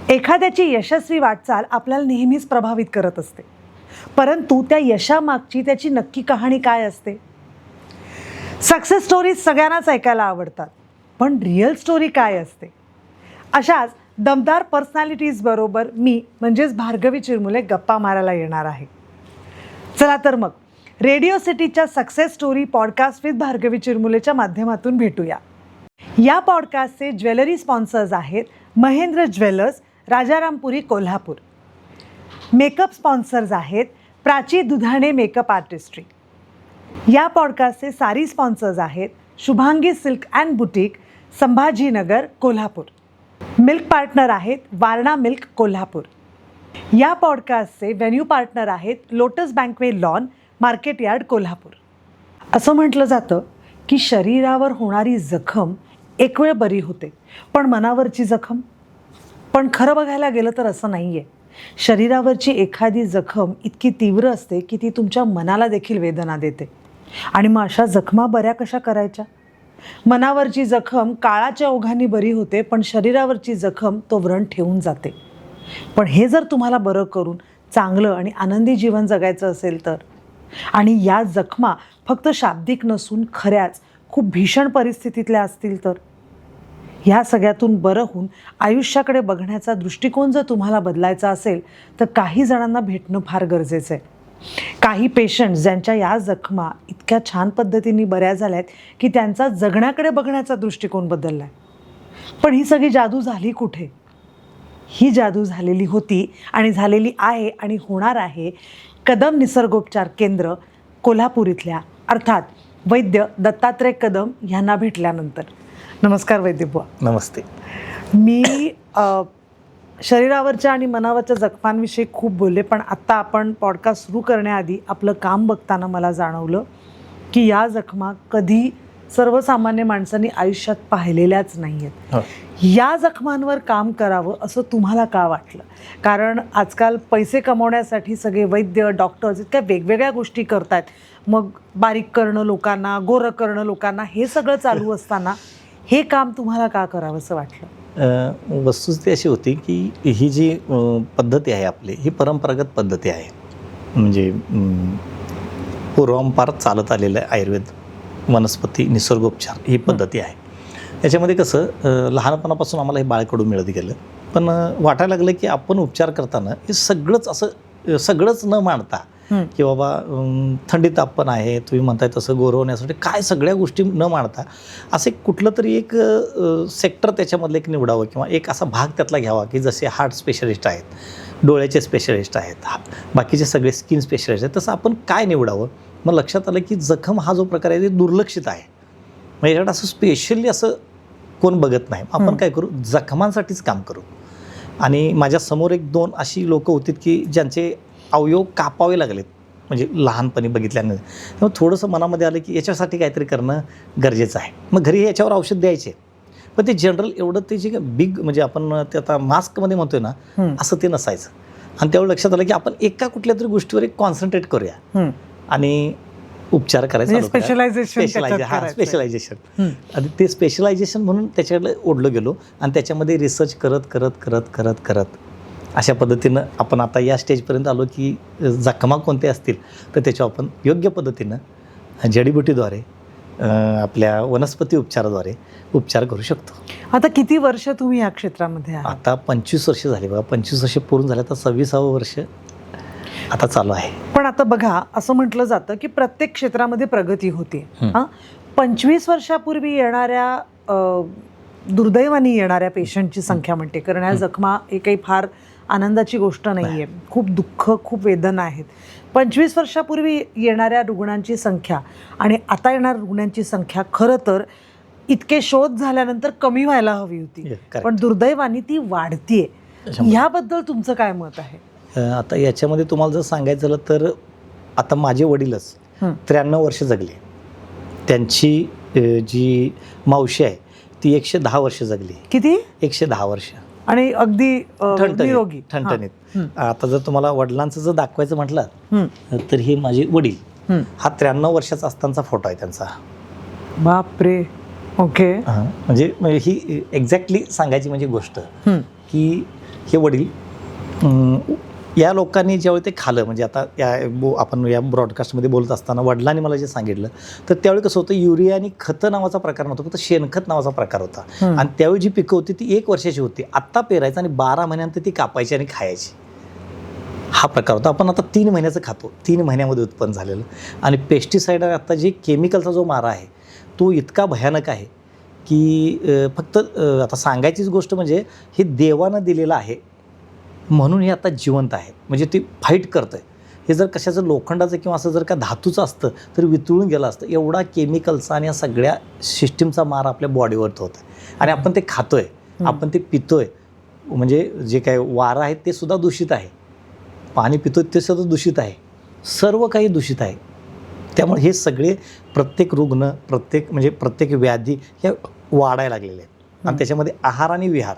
एखाद्याची यशस्वी वाटचाल आपल्याला नेहमीच प्रभावित करत असते, परंतु त्या यशामागची त्याची नक्की कहाणी काय असते? सक्सेस स्टोरीज सगळ्यांनाच ऐकायला आवडतात, पण रिअल स्टोरी काय असते? अशाच दमदार पर्सनॅलिटीज बरोबर मी म्हणजेच भार्गवी चिरमुले गप्पा मारायला येणार आहे. चला तर मग रेडिओ सिटीच्या success story podcast with Bhargavi चिरमुलेच्या माध्यमातून भेटूया. या पॉडकास्टचे ज्वेलरी स्पॉन्सर्स आहेत Mahendra jewellers, Rajarampuri, Kolhapur. Makeup sponsors आहेत प्राची दुधाणे मेकअप आर्टिस्ट्री. या पॉडकास्टचे सारी स्पॉन्सर्स आहेत Shubhangi silk and boutique, Sambhajinagar, Kolhapur. Milk partner आहेत वारणा मिल्क, कोल्हापूर. या पॉडकास्टचे व्हेन्यू पार्टनर आहेत lotus banquet lawn, market yard, Kolhapur. असं म्हटलं जातं की शरीरावर होणारी जखम एक वेळ बरी होते, पण मनावरची जखम? पण खरं बघायला गेलं तर असं नाही आहे. शरीरावरची एखादी जखम इतकी तीव्र असते की ती तुमच्या मनाला देखील वेदना देते. आणि मग अशा जखमा बऱ्या कशा करायच्या? मनावरची जखम काळाच्या ओघांनी बरी होते, पण शरीरावरची जखम तो व्रण ठेवून जाते. पण हे जर तुम्हाला बरं करून चांगलं आणि आनंदी जीवन जगायचं असेल तर, आणि या जखमा फक्त शाब्दिक नसून खऱ्याच खूप भीषण परिस्थितीतल्या असतील तर, ह्या सगळ्यातून बरं होऊन आयुष्याकडे बघण्याचा दृष्टिकोन जर तुम्हाला बदलायचा असेल तर काही जणांना भेटणं फार गरजेचं आहे. काही पेशंट्स ज्यांच्या या जखमा इतक्या छान पद्धतीने बऱ्या झाल्या आहेत की त्यांचा जगण्याकडे बघण्याचा दृष्टिकोन बदलला आहे. पण ही सगळी जादू झाली कुठे? ही जादू झालेली होती आणि झालेली आहे आणि होणार आहे कदम निसर्गोपचार केंद्र, कोल्हापूर इथल्या, अर्थात वैद्य दत्तात्रय कदम यांना भेटल्यानंतर. नमस्कार वैद्यबुवा. नमस्ते. मी शरीरावरच्या आणि मनावरच्या जखमांविषयी खूप बोलले, पण आत्ता आपण पॉडकास्ट सुरू करण्याआधी आपलं काम बघताना मला जाणवलं की या जखमा कधी सर्वसामान्य माणसांनी आयुष्यात पाहिलेल्याच नाही आहेत. या जखमांवर काम करावं असं तुम्हाला का वाटलं? कारण आजकाल पैसे कमवण्यासाठी सगळे वैद्य, डॉक्टर्स इतक्या वेगवेगळ्या गोष्टी करतात. मग बारीक करणं लोकांना, गोरं करणं लोकांना, हे सगळं चालू असताना हे काम तुम्हाला का करावं असं वाटलं? वस्तुस्थिती अशी होती की ही जी पद्धती आहे आपली, ही परंपरागत पद्धती आहे. म्हणजे पूर्वांपार चालत आलेलं आहे आयुर्वेद, वनस्पती, निसर्गोपचार ही पद्धती आहे. याच्यामध्ये कसं लहानपणापासून आम्हाला हे बाळकडू मिळत गेलं, पण वाटायला लागलं की आपण उपचार करताना हे सगळंच न मांडता की बाबा थंडी तापण आहे, तुम्ही म्हणताय तसं गोरवण्यासाठी काय सगळ्या गोष्टी न मांडता असे कुठलं तरी एक सेक्टर त्याच्यामधलं एक निवडावं, किंवा एक असा भाग त्यातला घ्यावा की जसे हार्ट स्पेशलिस्ट आहेत, डोळ्याचे स्पेशलिस्ट आहेत, बाकीचे सगळे स्किन स्पेशलिस्ट आहेत, तसं आपण काय निवडावं. मग लक्षात आलं की जखम हा जो प्रकार आहे ते दुर्लक्षित आहे. मग याच्याकडे असं स्पेशली असं कोण बघत नाही. आपण काय करू, जखमांसाठीच काम करू. आणि माझ्यासमोर एक दोन अशी लोकं होती की ज्यांचे अवयव कापावे लागलेत, म्हणजे लहानपणी बघितल्यानं. तेव्हा थोडंसं मनामध्ये आलं की याच्यासाठी काहीतरी करणं गरजेचं आहे. मग घरी याच्यावर औषध द्यायचे, पण ते जनरल एवढं ते जे बिग, म्हणजे आपण ते आता मास्कमध्ये म्हणतोय ना, असं ते नसायचं. आणि त्यावेळी लक्षात आलं की आपण एका कुठल्या तरी गोष्टीवर एक कॉन्सन्ट्रेट करूया आणि उपचार करायचा. स्पेशलायझेशन. आणि ते स्पेशलायझेशन म्हणून त्याच्याकडे ओढलं गेलो आणि त्याच्यामध्ये रिसर्च करत अशा पद्धतीनं आपण आता या स्टेजपर्यंत आलो की जखमा कोणत्या असतील तर त्याच्यावर आपण योग्य पद्धतीनं जडीबुटीद्वारे, आपल्या वनस्पती उपचाराद्वारे उपचार करू शकतो. आता किती वर्ष तुम्ही या क्षेत्रामध्ये आहात? आता 25 वर्ष झाली बघा. 25 वर्ष पूर्ण झाले, आता 26वं वर्ष आता चालू आहे. पण आता बघा, असं म्हटलं जातं की प्रत्येक क्षेत्रामध्ये प्रगती होते. 25 वर्षापूर्वी येणाऱ्या दुर्दैवाने येणाऱ्या पेशंटची संख्या म्हणते, कारण या जखमा हे काही फार आनंदाची गोष्ट नाही आहे. खूप दुःख, खूप वेदना आहेत. 25 वर्षापूर्वी येणाऱ्या रुग्णांची संख्या आणि आता येणाऱ्या रुग्णांची संख्या खरं तर इतके शोध झाल्यानंतर कमी व्हायला हवी होती, पण दुर्दैवाने ती वाढतीये. ह्याबद्दल तुमचं काय मत आहे? आता याच्यामध्ये तुम्हाला जर सांगायचं झालं तर आता माझे वडीलच 93 वर्ष जगले. त्यांची जी मावशी आहे ती 110 वर्ष जगली. किती? 110 वर्ष. आणि अगदी निरोगी, ठणठणीत. आता जर तुम्हाला वडिलांचं जर दाखवायचं म्हटलं तर हे माझे वडील, हा 93 वर्षाचा असतानाचा फोटो आहे त्यांचा. बापरे. ओके. म्हणजे ही एक्झॅक्टली सांगायची म्हणजे गोष्ट की हे वडील या लोकांनी ज्यावेळी ते खाल्लं, म्हणजे आता आपण या ब्रॉडकास्टमध्ये बोलत असताना वडिलांनी मला जे सांगितलं, तर त्यावेळी कसं होतं, युरिया आणि खतं नावाचा प्रकार नव्हता, फक्त शेणखत नावाचा प्रकार होता. आणि त्यावेळी जी पिकं होती ती 1 वर्षाची होती. आत्ता पेरायचं आणि 12 महिन्यानंतर ती कापायची आणि खायची, हा प्रकार होता. आपण आता 3 महिन्याचं खातो, 3 महिन्यामध्ये उत्पन्न झालेलं. आणि पेस्टिसाईड आता जे केमिकलचा जो मारा आहे तो इतका भयानक आहे की फक्त आता सांगायचीच गोष्ट म्हणजे हे देवानं दिलेलं आहे म्हणून हे आता जिवंत आहे, म्हणजे ते फाईट करतं आहे. हे जर कशाचं लोखंडाचं किंवा असं जर का धातूचं असतं तर वितळून गेलं असतं. एवढा केमिकलचा आणि या सगळ्या सिस्टीमचा मार आपल्या बॉडीवर होत आहे आणि आपण ते खातोय, आपण ते पितोय. म्हणजे जे काय वारं आहे ते सुद्धा दूषित आहे, पाणी पितोय ते सुद्धा दूषित आहे, सर्व काही दूषित आहे. त्यामुळे हे सगळे प्रत्येक रुग्ण, प्रत्येक व्याधी ह्या वाढायला लागलेले आहेत. आणि त्याच्यामध्ये आहार आणि विहार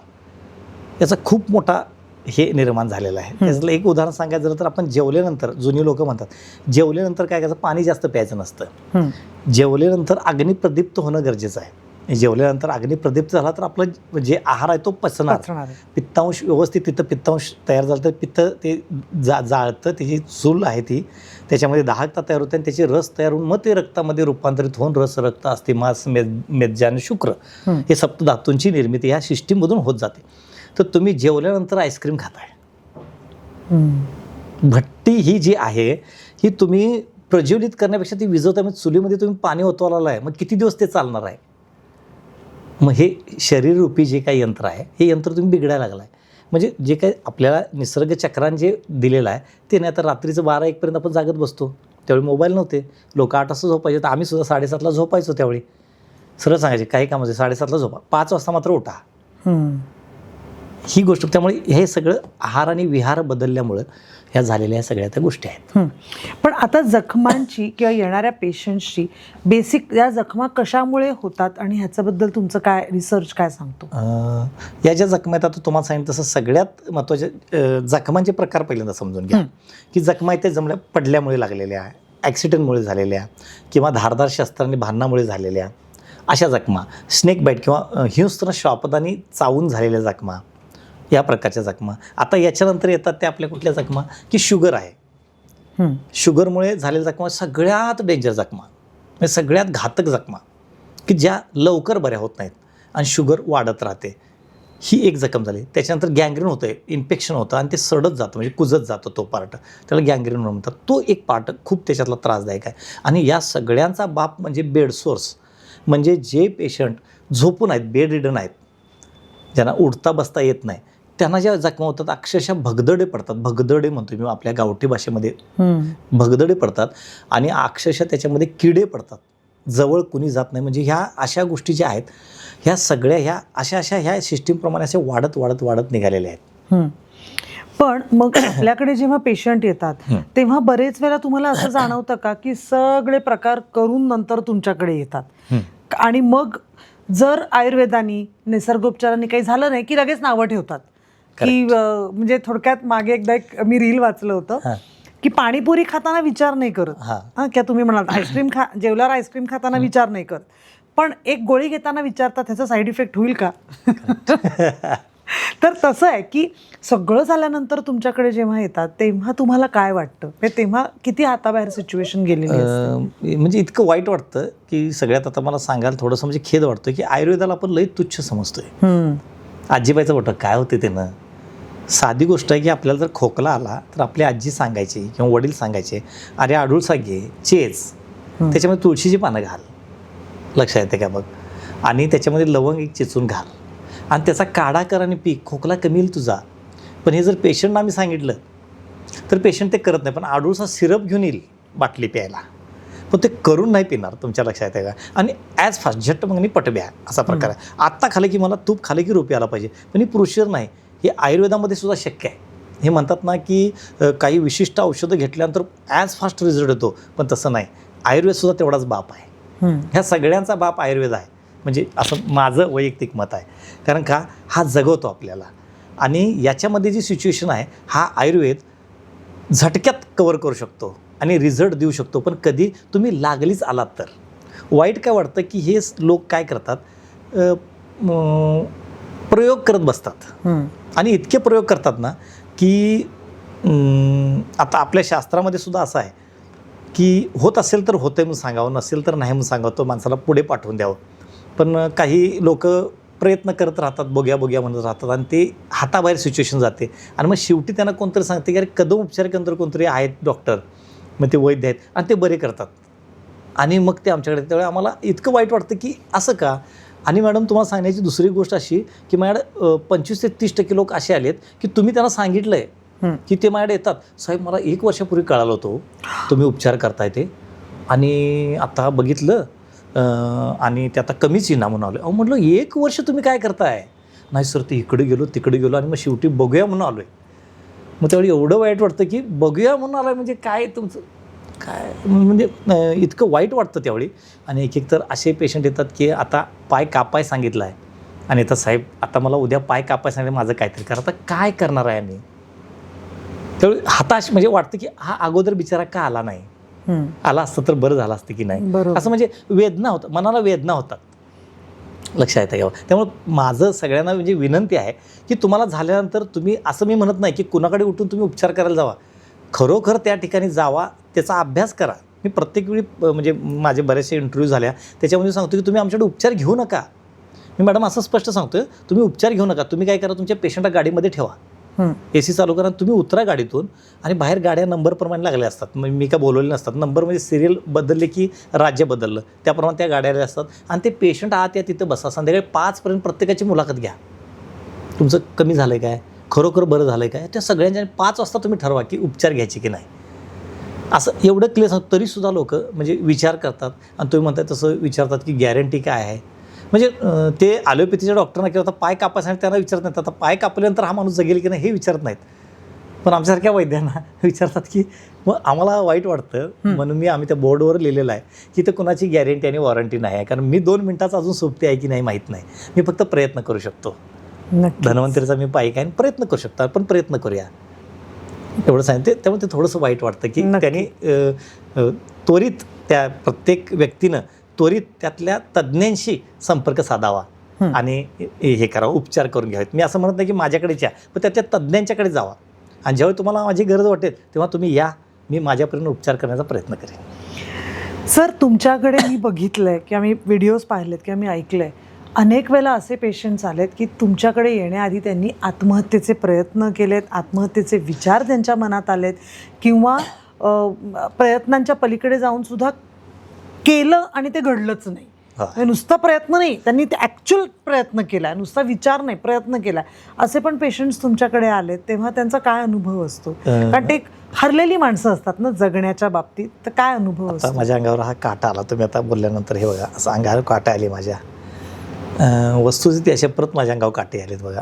याचा खूप मोठा हे निर्माण झालेलं आहे. त्याच्यातलं एक उदाहरण सांगायचं झालं तर आपण जेवल्यानंतर, जुनी लोक म्हणतात जेवल्यानंतर काय करायचं, पाणी जास्त प्यायचं नसतं. जेवल्यानंतर अग्नी प्रदीप्त होणं गरजेचं आहे. जेवल्यानंतर अग्नी प्रदीप्त झाला तर आपलं जे आहार आहे तो पचणार, पित्तांश व्यवस्थित, तिथं पित्तांश तयार झाला तर पित्त ते जाळतं, त्याची चूल आहे ती, त्याच्यामध्ये दाहकता तयार होते आणि त्याचे रस तयार होऊन मग ते रक्तामध्ये रूपांतरित होऊन रस, रक्त, अस्थि, मांस, मेद आणि शुक्र हे सप्तधातूंची निर्मिती ह्या सिस्टीममधून होत जाते. तर तुम्ही जेवल्यानंतर आईस्क्रीम खाताय, भट्टी ही जी आहे ही तुम्ही प्रज्वलित करण्यापेक्षा ती विझवता, म्हणजे चुलीमध्ये तुम्ही पाणी ओतवायला आहे, मग किती दिवस ते चालणार आहे? मग हे शरीररूपी जे काही यंत्र आहे हे यंत्र तुम्ही बिघडायला लागलं आहे. म्हणजे जे काही आपल्याला निसर्ग चक्रान जे दिलेलं आहे ते नाही. तर रात्रीचं 12-1 पर्यंत आपण जागत बसतो, त्यावेळी मोबाईल नव्हते, लोक 8 वाजता झोपायचे, तर आम्ही सुद्धा 7:30ला झोपायचो. त्यावेळी सरळ सांगायचे काही कामाचे 7:30ला झोपा, 5 वाजता मात्र उठा. ही गोष्ट, त्यामुळे हे सगळं आहार आणि विहार बदलल्यामुळं ह्या झालेल्या सगळ्या त्या गोष्टी आहेत. पण आता जखमांची किंवा येणाऱ्या पेशंट्सची बेसिक या जखमा कशामुळे होतात आणि ह्याच्याबद्दल तुमचं काय रिसर्च काय सांगतो? या ज्या जखमा आहेत, आता तुम्हाला सांगितलं तसं सगळ्यात महत्त्वाचे जखमांचे प्रकार पहिल्यांदा समजून घ्या. की जखमा ते जमल्या पडल्यामुळे लागलेल्या, ॲक्सिडेंटमुळे झालेल्या किंवा धारदार शस्त्रांनी भांडणामुळे झालेल्या अशा जखमा, स्नेक बाईट किंवा हिंस्त्र श्वापदानी चावून झालेल्या जखमा, या प्रकारच्या जखमा. आता याच्यानंतर येतात त्या आपल्या कुठल्या जखमा, की शुगर आहे, शुगरमुळे झालेल्या जखमा सगळ्यात डेंजर जखमा, म्हणजे सगळ्यात घातक जखमा, की ज्या लवकर बऱ्या होत नाहीत आणि शुगर वाढत राहते. ही एक जखम झाली. त्याच्यानंतर गँग्रीन होतं, इन्फेक्शन होतं आणि ते सडत जातं, म्हणजे कुजत जातं तो पार्ट, त्याला गँग्रीन म्हणतात. तो एक पार्ट खूप त्याच्यातला त्रासदायक आहे. आणि या सगळ्यांचा बाप म्हणजे बेड सोर्स, म्हणजे जे पेशंट झोपून आहेत, बेड रिडन आहेत, ज्यांना उठता बसता येत नाही, त्यांना ज्या जखमा होतात अक्षरशः भगदडे पडतात. भगदडे म्हणतो मी आपल्या गावठी भाषेमध्ये, भगदडे पडतात आणि अक्षरशः त्याच्यामध्ये किडे पडतात, जवळ कुणी जात नाही. म्हणजे ह्या अशा गोष्टी ज्या आहेत ह्या सगळ्या ह्या सिस्टीमप्रमाणे असे वाढत निघालेल्या आहेत. पण मग आपल्याकडे जेव्हा पेशंट येतात तेव्हा बरेच वेळा तुम्हाला असं जाणवतं का की सगळे प्रकार करून नंतर तुमच्याकडे येतात आणि मग जर आयुर्वेदानी निसर्गोपचारांनी काही झालं नाही की लगेच नावं ठेवतात की म्हणजे थोडक्यात मागे एकदा एक मी रील वाचलं होतं की पाणीपुरी खाताना विचार नाही करत, क्या तुम्ही म्हणाल आईस्क्रीम जेवल्यावर आईस्क्रीम खाताना विचार नाही करत, पण एक गोळी घेताना विचारतात ह्याचा साईड इफेक्ट होईल का? तर तसं आहे की सगळं झाल्यानंतर तुमच्याकडे जेव्हा येतात तेव्हा तुम्हाला काय वाटतं, तेव्हा किती हाताबाहेर सिच्युएशन गेलेली असते? म्हणजे इतकं वाईट वाटतं की सगळ्यात आता मला सांगायला थोडंसं म्हणजे खेद वाटतं की आयुर्वेदाला आपण लई तुच्छ समजतोय. आजीबाईचं बोटं काय होते त्यानं, साधी गोष्ट आहे की आपल्याला जर खोकला आला तर आपली आजी सांगायची किंवा वडील सांगायचे, अरे आडूळसा घे, चेच, त्याच्यामध्ये तुळशीची पानं घाल, लक्षात येते का बघ, आणि त्याच्यामध्ये लवंग एक चेचून घाल आणि त्याचा काढा कर आणि पी, खोकला कमी येईल तुझा. पण हे जर पेशंटना आम्ही सांगितलं तर पेशंट ते करत नाही, पण आडूळसा सिरप घेऊन येईल बाटली प्यायला, पण ते करून नाही पिणार, तुमच्या लक्षात येते का? आणि ॲज फास्ट झट्ट मग पटब्या असा प्रकार आहे. आत्ता खालं की मला तूप खालं की रुपये आला पाहिजे, पण ही प्रोसिजर नाही. हे आयुर्वेदामध्ये सुद्धा शक्य आहे. हे म्हणतात ना की काही विशिष्ट औषधं घेतल्यानंतर ॲज फास्ट रिझल्ट येतो, पण तसं नाही. आयुर्वेदसुद्धा तेवढाच बाप आहे. ह्या सगळ्यांचा बाप आयुर्वेद आहे, म्हणजे असं माझं वैयक्तिक मत आहे. कारण का हा जगवतो आपल्याला, आणि याच्यामध्ये जी सिच्युएशन आहे हा आयुर्वेद झटक्यात कवर करू शकतो आणि रिझल्ट देऊ शकतो. पण कधी तुम्ही लागलीच आलात तर वाईट काय वाटतं की हे लोक काय करतात, प्रयोग करत बसतात आणि इतके प्रयोग करतात ना की आता आपल्या शास्त्रामध्ये सुद्धा असं आहे की होत असेल तर होतंय म्हणून सांगावं, नसेल तर नाही म्हणून सांगावं, तो माणसाला पुढे पाठवून द्यावं. पण काही लोक प्रयत्न करत राहतात, बघूया बघूया म्हणत राहतात आणि ते हाताबाहेर सिच्युएशन जाते आणि मग शेवटी त्यांना कोणतरी सांगते की अरे कदम उपचार केंद्र कोणतरी आहेत डॉक्टर, मग ते वैद्य आहेत आणि ते बरे करतात आणि मग ते आमच्याकडे. त्यावेळी आम्हाला इतकं वाईट वाटतं की असं का. आणि मॅडम तुम्हाला सांगण्याची दुसरी गोष्ट अशी की माझ्याकडे 25 ते 30% लोक असे आलेत की तुम्ही त्यांना सांगितलं आहे की ते माझ्याकडे येतात, साहेब मला 1 वर्षापूर्वी कळालं होतं तुम्ही उपचार करताय ते आणि आता बघितलं आणि ते आता कमीच येईना म्हणून आलो. म्हटलं 1 वर्ष तुम्ही काय करताय. नाही सर ते इकडे गेलो तिकडे गेलो आणि मग शेवटी बघूया म्हणून आलो आहे. मग त्यावेळी एवढं वाईट वाटतं की बघूया म्हणून आलं आहे म्हणजे काय तुमचं काय, म्हणजे इतकं वाईट वाटतं त्यावेळी. आणि एक तर असे पेशंट येतात की आता पाय कापाय सांगितलं आहे आणि आता साहेब आता मला उद्या पाय कापाय सांगितलं, माझं काहीतरी करा, आता काय करणार आहे आम्ही. त्यावेळी हताश म्हणजे वाटतं की हा अगोदर बिचारा का आला नाही, आला असतं तर बरं झालं असतं की नाही, असं म्हणजे वेदना होतं, मनाला वेदना होतात. लक्षात येतं घ्यावं. त्यामुळे माझं सगळ्यांना म्हणजे विनंती आहे की तुम्हाला झाल्यानंतर तुम्ही असं मी म्हणत नाही की कुणाकडे उठून तुम्ही उपचार करायला जावा, खरोखर त्या ठिकाणी जावा, त्याचा अभ्यास करा. मी प्रत्येक वेळी म्हणजे माझे बरेचसे इंटरव्ह्यू झाल्या त्याच्यामध्ये सांगतो की तुम्ही आमच्याकडे उपचार घेऊ नका. मी मॅडम असं स्पष्ट सांगतोय, तुम्ही उपचार घेऊ नका. तुम्ही काय करा, तुमच्या पेशंटला गाडीमध्ये ठेवा, AC चालू करा, तुम्ही उतरा गाडीतून आणि बाहेर गाड्या नंबरप्रमाणे लागल्या असतात. मग मी काय बोलवले नसतात, नंबर म्हणजे सिरियल बदलले की राज्य बदललं त्याप्रमाणे त्या गाड्या असतात आणि ते पेशंट आत या तिथं बसा. संध्याकाळी 5पर्यंत प्रत्येकाची मुलाखत घ्या, तुमचं कमी झालं आहे काय, खरोखर बरं झालं आहे काय, त्या सगळ्यांच्या 5 वाजता तुम्ही ठरवा की उपचार घ्यायचे की नाही. असं एवढं क्लिअर सांगतो तरीसुद्धा लोक म्हणजे विचार करतात आणि तुम्ही म्हणताय तसं विचारतात की गॅरंटी काय आहे. म्हणजे ते ॲलोपॅथीच्या डॉक्टरांना किंवा आता पाय कापायसाठी त्यांना विचारत नाहीत, आता पाय कापल्यानंतर हा माणूस जगेल की नाही हे विचारत नाहीत. पण आमच्यासारख्या वैद्यांना विचारतात की मग आम्हाला वाईट वाटतं. म्हणून आम्ही त्या बोर्डवर लिहिलेलं आहे की ते कुणाची गॅरंटी आणि वॉरंटी नाही आहे, कारण मी 2 मिनिटाचा अजून सोबती आहे की नाही माहीत नाही. मी फक्त प्रयत्न करू शकतो. धन्वंतरीचा मी पाईक आहे, प्रयत्न करू शकतो, पण प्रयत्न करूया एवढं सांगितलं. त्यामुळे ते थोडंसं वाईट वाटतं की त्यांनी त्वरित त्या प्रत्येक व्यक्तीनं त्वरित त्यातल्या तज्ज्ञांशी संपर्क साधावा आणि हे करावं, उपचार करून घ्यावेत. मी असं म्हणत नाही की माझ्याकडेच या, पण त्याच्या तज्ज्ञांच्याकडे जावा आणि ज्यावेळी तुम्हाला माझी गरज वाटेल तेव्हा तुम्ही या, मी माझ्यापर्यंत उपचार करण्याचा प्रयत्न करेन. सर तुमच्याकडे मी बघितलं आहे किंवा मी व्हिडिओज पाहिलेत किंवा मी ऐकलं आहे, अनेक वेळेला असे पेशंट्स आलेत की तुमच्याकडे येण्याआधी त्यांनी आत्महत्येचे प्रयत्न केलेत, आत्महत्येचे विचार त्यांच्या मनात आलेत किंवा प्रयत्नांच्या पलीकडे जाऊनसुद्धा केलं आणि ते घडलंच नाही. नुसता प्रयत्न नाही, त्यांनी ते ॲक्च्युअल प्रयत्न केला, नुसता विचार नाही प्रयत्न केला, असे पण पेशंट्स तुमच्याकडे आलेत. तेव्हा त्यांचा काय अनुभव असतो, कारण ते हरलेली माणसं असतात ना जगण्याच्या बाबतीत, तर काय अनुभव असतो. माझ्या अंगावर हा काटा आला तुम्ही आता बोलल्यानंतर, हे बघा असं अंगावर काटा आली माझ्या. वस्तुस्थिती अशा परत माझ्या अंगावर काटे आलेत बघा.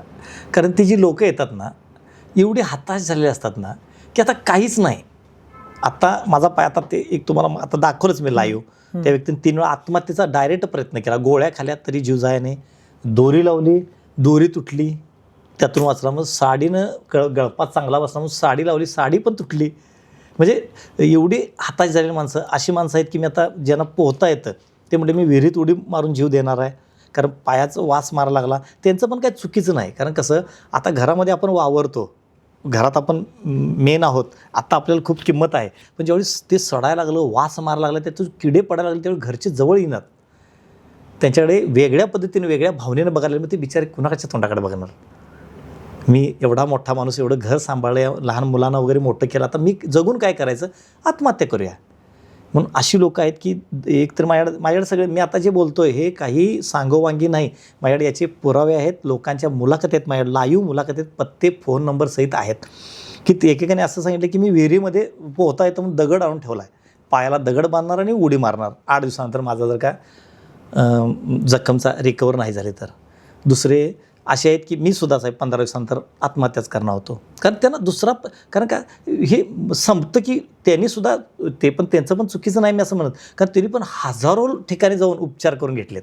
कारण ती जी लोकं येतात ना एवढी हताश झालेली असतात ना की आता काहीच नाही. आता माझा पाय, आता ते एक तुम्हाला आता दाखवलंच मी लाईव्ह, त्या व्यक्तीने 3 वेळा आत्महत्येचा डायरेक्ट प्रयत्न केला, गोळ्या खाल्या तरी जीव जायने, दोरी लावली, दोरी तुटली, त्यातून वाचला. मग साडीनं गळपात चांगला बसला म्हणून साडी लावली, साडी पण तुटली. म्हणजे एवढी हताश झालेली माणसं, अशी माणसं आहेत की मी आता ज्यांना पोहता येतं ते म्हणजे मी विहिरीत उडी मारून जीव देणार आहे, कारण पायाचं वास मारायला लागला. त्यांचं पण काही चुकीचं नाही, कारण कसं आता घरामध्ये आपण वावरतो, घरात आपण मेन आहोत, आत्ता आपल्याला खूप किंमत आहे, पण ज्यावेळी ते सडायला लागलं, वास मारायला लागला, त्यातून किडे पडायला लागले, त्यावेळी घरचे जवळ येणार, त्यांच्याकडे वेगळ्या पद्धतीने वेगळ्या भावनेनं बघायला, मग ते बिचारे कुणाच्या तोंडाकडे बघणार. मी एवढा मोठा माणूस, एवढं घर सांभाळलं, लहान मुलांना वगैरे मोठं केलं, आता मी जगून काय करायचं, आत्महत्या करूया. म्हणून अशी लोकं आहेत की एक तर माझ्याकडे सगळे, मी आता जे बोलतो आहे हे काही सांगोवांगी नाही, माझ्याकडे याचे पुरावे आहेत, लोकांच्या मुलाखत आहेत, माझ्याकडे लाईव्ह मुलाखत आहेत, पत्ते फोन नंबर सहित आहेत. की ते एकेकाने असं सांगितलं की मी विहिरीमध्ये पोहता येतं म्हणून दगड आणून ठेवला आहे, पायाला दगड बांधणार आणि उडी मारणार, 8 दिवसानंतर माझा जर का जखमचा रिकवर नाही झाले तर. दुसरे असे आहेत की मी सुद्धा साहेब 15 दिवसानंतर आत्महत्याच करणार होतो, कारण त्यांना दुसरा, कारण का हे संपतं की त्यांनीसुद्धा, ते पण त्यांचं पण चुकीचं नाही मी असं म्हणत, कारण त्यांनी पण हजारो ठिकाणी जाऊन उपचार करून घेतलेत.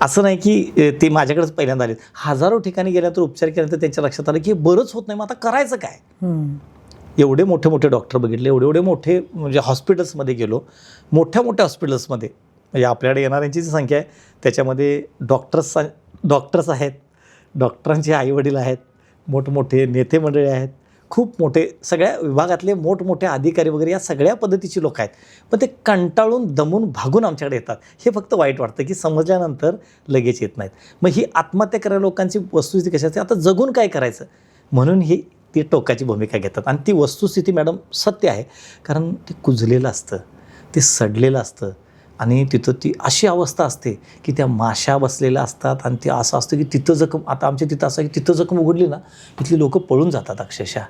असं नाही की ते माझ्याकडेच पहिल्यांदा आलेत, हजारो ठिकाणी गेल्यानंतर उपचार केल्यानंतर त्यांच्या लक्षात आलं की बरंच होत नाही, मग आता करायचं काय. एवढे मोठे मोठे डॉक्टर बघितले, एवढे मोठे म्हणजे हॉस्पिटल्समध्ये गेलो, मोठ्या हॉस्पिटल्समध्ये, म्हणजे आपल्याकडे येणाऱ्यांची जी संख्या आहे त्याच्यामध्ये डॉक्टर्स आहेत, डॉक्टरांचे आईवडील आहेत, मोठमोठे नेते मंडळी आहेत, खूप मोठे सगळ्या विभागातले मोठमोठे अधिकारी वगैरे या सगळ्या पद्धतीची लोक आहेत. पण ते कंटाळून दमून भागून आमच्याकडे येतात. हे फक्त वाईट वाटतं की समजल्यानंतर लगेच येत नाहीत. मग ही आत्महत्या करणाऱ्या लोकांची वस्तुस्थिती कशी असते, आता जगून काय करायचं म्हणून ही ती टोकाची भूमिका घेतात. आणि ती वस्तुस्थिती मॅडम सत्य आहे, कारण ते कुजलेलं असतं, ते सडलेलं असतं आणि तिथं ती अशी अवस्था असते की त्या माशा बसलेल्या असतात आणि ते असं असतं की तिथं जखम, आता आमच्या तिथं असं की तिथं जखम उघडली ना तिथली लोक पळून जातात अक्षरशः.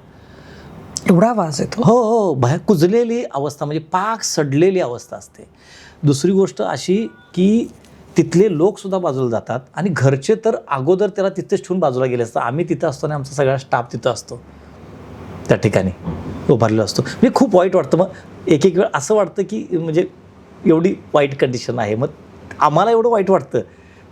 एवढा वास येतो. हो हो, बाहेर कुजलेली अवस्था म्हणजे पाक सडलेली अवस्था असते. दुसरी गोष्ट अशी की तिथले लोकसुद्धा बाजूला जातात आणि घरचे तर अगोदर त्याला तिथेच ठेवून बाजूला गेले असतात. आम्ही तिथं असतो आणि आमचा सगळा स्टाफ तिथं असतो, त्या ठिकाणी उभारलेला असतो. म्हणजे खूप वाईट वाटतं. मग एक वेळ असं वाटतं की म्हणजे एवढी वाईट कंडिशन आहे, मग आम्हाला एवढं वाईट वाटतं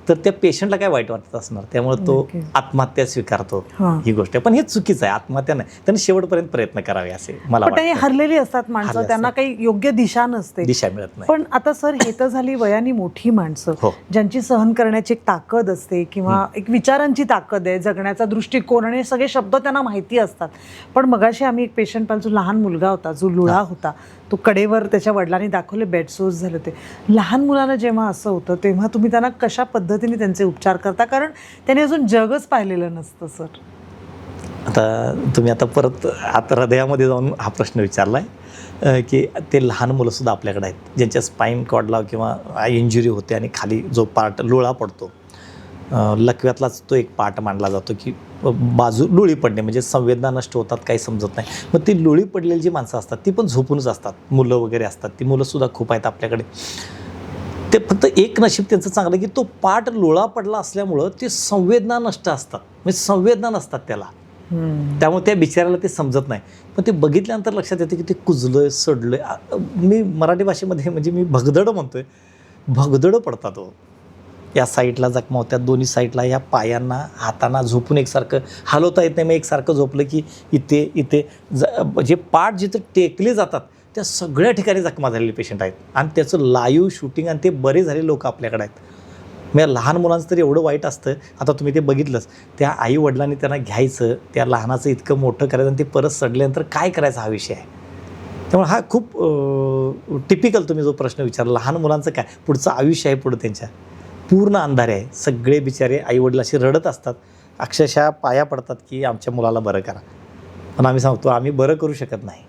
तर त्या पेशंटला काय वाईट वाटत असणार, त्यामुळे तो नक्कीच. आत्महत्या स्वीकारतो. हां. ही गोष्ट आहे, पण हे चुकीचं आहे. आत्महत्या नाही, त्यांनी शेवटपर्यंत प्रयत्न करावे असे मला पण ते वाटतं. हरलेली असतात माणसं, हरले त्यांना काही योग्य दिशा नसते. दिशा मिळत नाही. पण आता सर, हे तर झाली वयाने मोठी माणसं, हो. ज्यांची सहन करण्याची एक ताकद असते किंवा एक विचारांची ताकद आहे, जगण्याचा दृष्टिकोन आणि हे सगळे शब्द त्यांना माहिती असतात. पण मगाशी आम्ही एक पेशंट पाहिला, जो लहान मुलगा होता, जो लुळा होता, तो कडेवर त्याच्या वडिलांनी दाखवले, बेडसोज झाले होते. लहान मुलांना जेव्हा असं होतं तेव्हा तुम्ही त्यांना कशा पद्धतीने त्यांचे उपचार करता, कारण त्याने अजून जगच पाहिलेलं नसतं सर. आता तुम्ही आता परत आता हृदयामध्ये जाऊन हा प्रश्न विचारला आहे की ते लहान मुलंसुद्धा आपल्याकडे आहेत, ज्यांच्या स्पाईन कॉर्डला किंवा इंजुरी होते आणि खाली जो पार्ट लोळा पडतो, लकव्यातलाच तो एक पार्ट मानला जातो की बाजू लुळी पडणे म्हणजे संवेदना नष्ट होतात, काही समजत नाही. मग ती लुळी पडलेली जी माणसं असतात ती पण झोपूनच असतात, मुलं वगैरे असतात, ती मुलंसुद्धा खूप आहेत आपल्याकडे. ते फक्त एक नशीब त्यांचं चांगलं की तो पार्ट लोळा पडला असल्यामुळं ते संवेदना नष्ट असतात, म्हणजे संवेदना नसतात त्याला, त्यामुळे त्या बिचाऱ्याला ते समजत नाही. पण ते बघितल्यानंतर लक्षात येतं की ते कुजलं सडलं. मी मराठी भाषेमध्ये म्हणजे मी भगदड म्हणतोय, भगदडं पडतात तो. या साईडला जखमा होत्या, दोन्ही साईडला, या पायांना हातांना झोपून एकसारखं हलवता येत नाही. मग एकसारखं झोपलं की इथे इथे जे पार्ट जिथं टेकले जातात त्या सगळ्या ठिकाणी जखमा झालेले पेशंट आहेत आणि त्याचं लाईव्ह शूटिंग आणि ते बरे झालेले लोक आपल्याकडे आहेत. म्हणजे लहान मुलांचं तरी एवढं वाईट असतं. आता तुम्ही ते बघितलंच, त्या आई वडिलांनी त्यांना घ्यायचं, त्या लहानाचं इतकं मोठं करायचं आणि ते परत सडल्यानंतर काय करायचा हा विषय आहे. त्यामुळे हा खूप टिपिकल तुम्ही जो प्रश्न विचारला, लहान मुलांचं काय पुढचं आयुष्य आहे, पुढं त्यांच्या पूर्ण अंधार आहे. सगळे बिचारे आईवडिलाशी रडत असतात, अक्षरशः पाया पडतात की आमच्या मुलाला बरं करा. पण आम्ही सांगतो आम्ही बरं करू शकत नाही.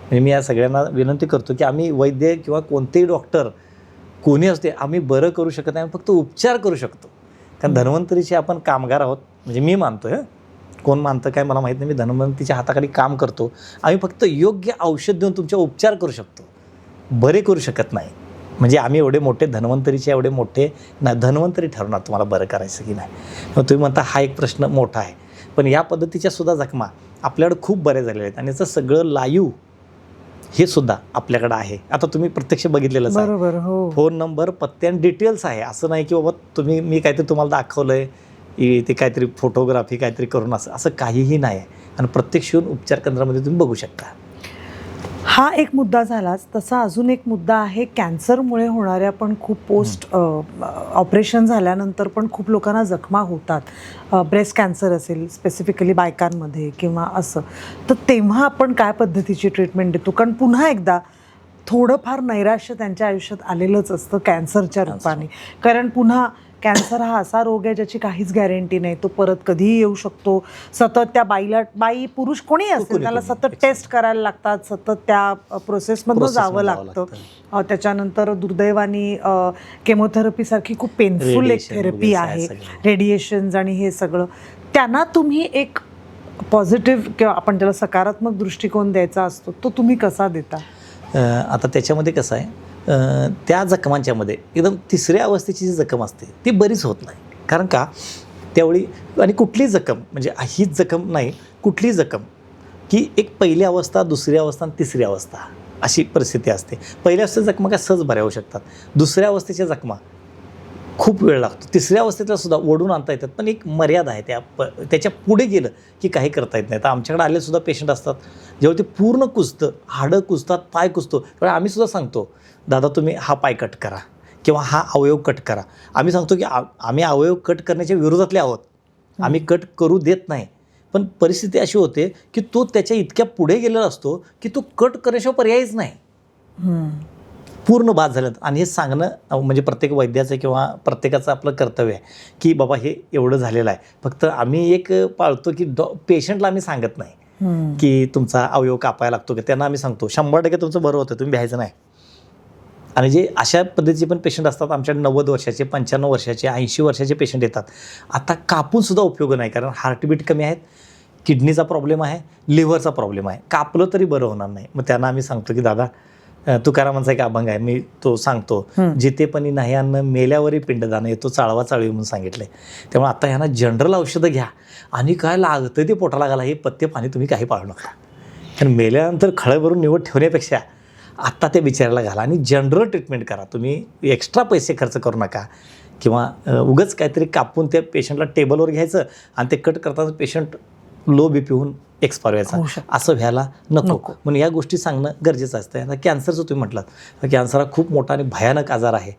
म्हणजे मी या सगळ्यांना विनंती करतो की आम्ही वैद्य किंवा कोणतेही डॉक्टर कोणी असते, आम्ही बरं करू शकत नाही, फक्त उपचार करू शकतो. कारण धन्वंतरीचे आपण कामगार आहोत, म्हणजे मी मानतो आहे, कोण मानतं काय मला माहीत नाही, मी धन्वंतरीच्या हाताखाली काम करतो. आम्ही फक्त योग्य औषध देऊन तुमचे उपचार करू शकतो, बरे करू शकत नाही. म्हणजे आम्ही एवढे मोठे धन्वंतरीचे एवढे मोठे नाही, धन्वंतरी ठरवणार तुम्हाला बरं करायचं की नाही. मग तुम्ही म्हणता हा एक प्रश्न मोठा आहे, पण या पद्धतीच्या सुद्धा जखमा आपल्याकडे खूप बरे झालेले आहेत आणि याचं सगळं लाईव्ह हे सुद्धा आपल्याकडं आहे. आता तुम्ही प्रत्यक्ष बघितलेलंच आहे. बरोबर. हो. फोन नंबर, पत्ते आणि डिटेल्स आहे. असं नाही की बाबा तुम्ही मी काहीतरी तुम्हाला दाखवलंय ते काहीतरी फोटोग्राफी काहीतरी करून असं काहीही नाही आहे. आणि प्रत्यक्ष येऊन उपचार केंद्रामध्ये तुम्ही बघू शकता. हा एक मुद्दा झालाच. तसा अजून एक मुद्दा आहे, कॅन्सरमुळे होणाऱ्या पण खूप पोस्ट ऑपरेशन झाल्यानंतर पण खूप लोकांना जखमा होतात. ब्रेस्ट कॅन्सर असेल स्पेसिफिकली बायकांमध्ये किंवा असं, तर तेव्हा आपण काय पद्धतीची ट्रीटमेंट देतो? कारण पुन्हा एकदा थोडंफार नैराश्य त्यांच्या आयुष्यात आलेलंच असतं कॅन्सरच्या रूपाने. कारण पुन्हा कॅन्सर हा असा रोग आहे ज्याची काहीच गॅरंटी नाही, तो परत कधीही येऊ शकतो. सतत त्या बाई पुरुष कोणी असेल त्याला सतत टेस्ट करायला लागतात, सतत त्या प्रोसेसमधून जावं लागतं. त्याच्यानंतर दुर्दैवाने केमोथेरपीसारखी खूप पेनफुल एक थेरपी आहे, रेडिएशन्स आणि हे सगळं. त्यांना तुम्ही एक पॉझिटिव्ह किंवा आपण त्याला सकारात्मक दृष्टिकोन द्यायचा असतो, तो तुम्ही कसा देता? आता त्याच्यामध्ये कसं आहे, त्या जखमांच्यामध्ये एकदम तिसऱ्या अवस्थेची जी जखम असते ती बरीच होत नाही. कारण का त्यावेळी, आणि कुठली जखम म्हणजे हीच जखम नाही, कुठली जखम की एक पहिली अवस्था, दुसरी अवस्था आणि तिसरी अवस्था अशी परिस्थिती असते. पहिल्या अवस्थेच्या जखमा काय सहज बऱ्या होऊ शकतात, दुसऱ्या अवस्थेच्या जखमा खूप वेळ लागतो, तिसऱ्या अवस्थेतला सुद्धा ओढून आणता येतात. पण एक मर्यादा आहे, त्याच्या पुढे गेलं की काही करता येत नाही. तर आमच्याकडे आले सुद्धा पेशंट असतात जेव्हा ते पूर्ण कुजतं, हाडं कुजतात, पाय कुजतो, तेव्हा आम्ही सुद्धा सांगतो दादा तुम्ही हा पाय कट करा किंवा हा अवयव कट करा. आम्ही सांगतो की आम्ही अवयव कट करण्याच्या विरोधातले आहोत, आम्ही कट करू देत नाही, पण परिस्थिती अशी होते की तो त्याच्या इतक्या पुढे गेलेला असतो की तो कट करण्याशिवाय पर्यायच नाही, पूर्ण बाद झालं. आणि हे सांगणं म्हणजे प्रत्येक वैद्याचं किंवा प्रत्येकाचं आपलं कर्तव्य आहे की बाबा हे एवढं झालेलं आहे. फक्त आम्ही एक पाळतो की पेशंटला आम्ही सांगत नाही की तुमचा अवयव कापायला लागतो की त्यांना आम्ही सांगतो 100% तुमचं बरं होतं, तुम्ही भ्यायचं नाही. आणि जे अशा पद्धतीचे पण पेशंट असतात आमच्या 90 वर्षाचे, 95 वर्षाचे, 80 वर्षाचे पेशंट येतात. आता कापूनसुद्धा उपयोग नाही, कारण हार्टबीट कमी आहेत, किडनीचा प्रॉब्लेम आहे, लिव्हरचा प्रॉब्लेम आहे, कापलं तरी बरं होणार नाही. मग त्यांना आम्ही सांगतो की दादा तुकारामांचा एक अभंग आहे, मी तो सांगतो, जितेपणी नाही अन्न मेल्यावरही पिंडदान येतो चाळवा चाळवी म्हणून सांगितलंय. त्यामुळे आता ह्यांना जनरल औषधं घ्या आणि काय लागतं ते पोटाला घाला, हे पथ्य पाणी तुम्ही काही पाळू नका. कारण मेल्यानंतर खळं भरून निवड ठेवण्यापेक्षा आत्ता त्या बिचारायला घाला आणि जनरल ट्रीटमेंट करा. तुम्ही एक्स्ट्रा पैसे खर्च करू नका किंवा उगाच काहीतरी कापून त्या पेशंटला टेबलवर घ्यायचं आणि ते कट करताना पेशंट लो बी पी होऊन एक्सपायर व्हायचा, असं व्हायला नको. म्हणून या गोष्टी सांगणं गरजेचं असतं. आता कॅन्सरचं तुम्ही म्हटलात, कॅन्सर हा खूप मोठा आणि भयानक आजार आहे.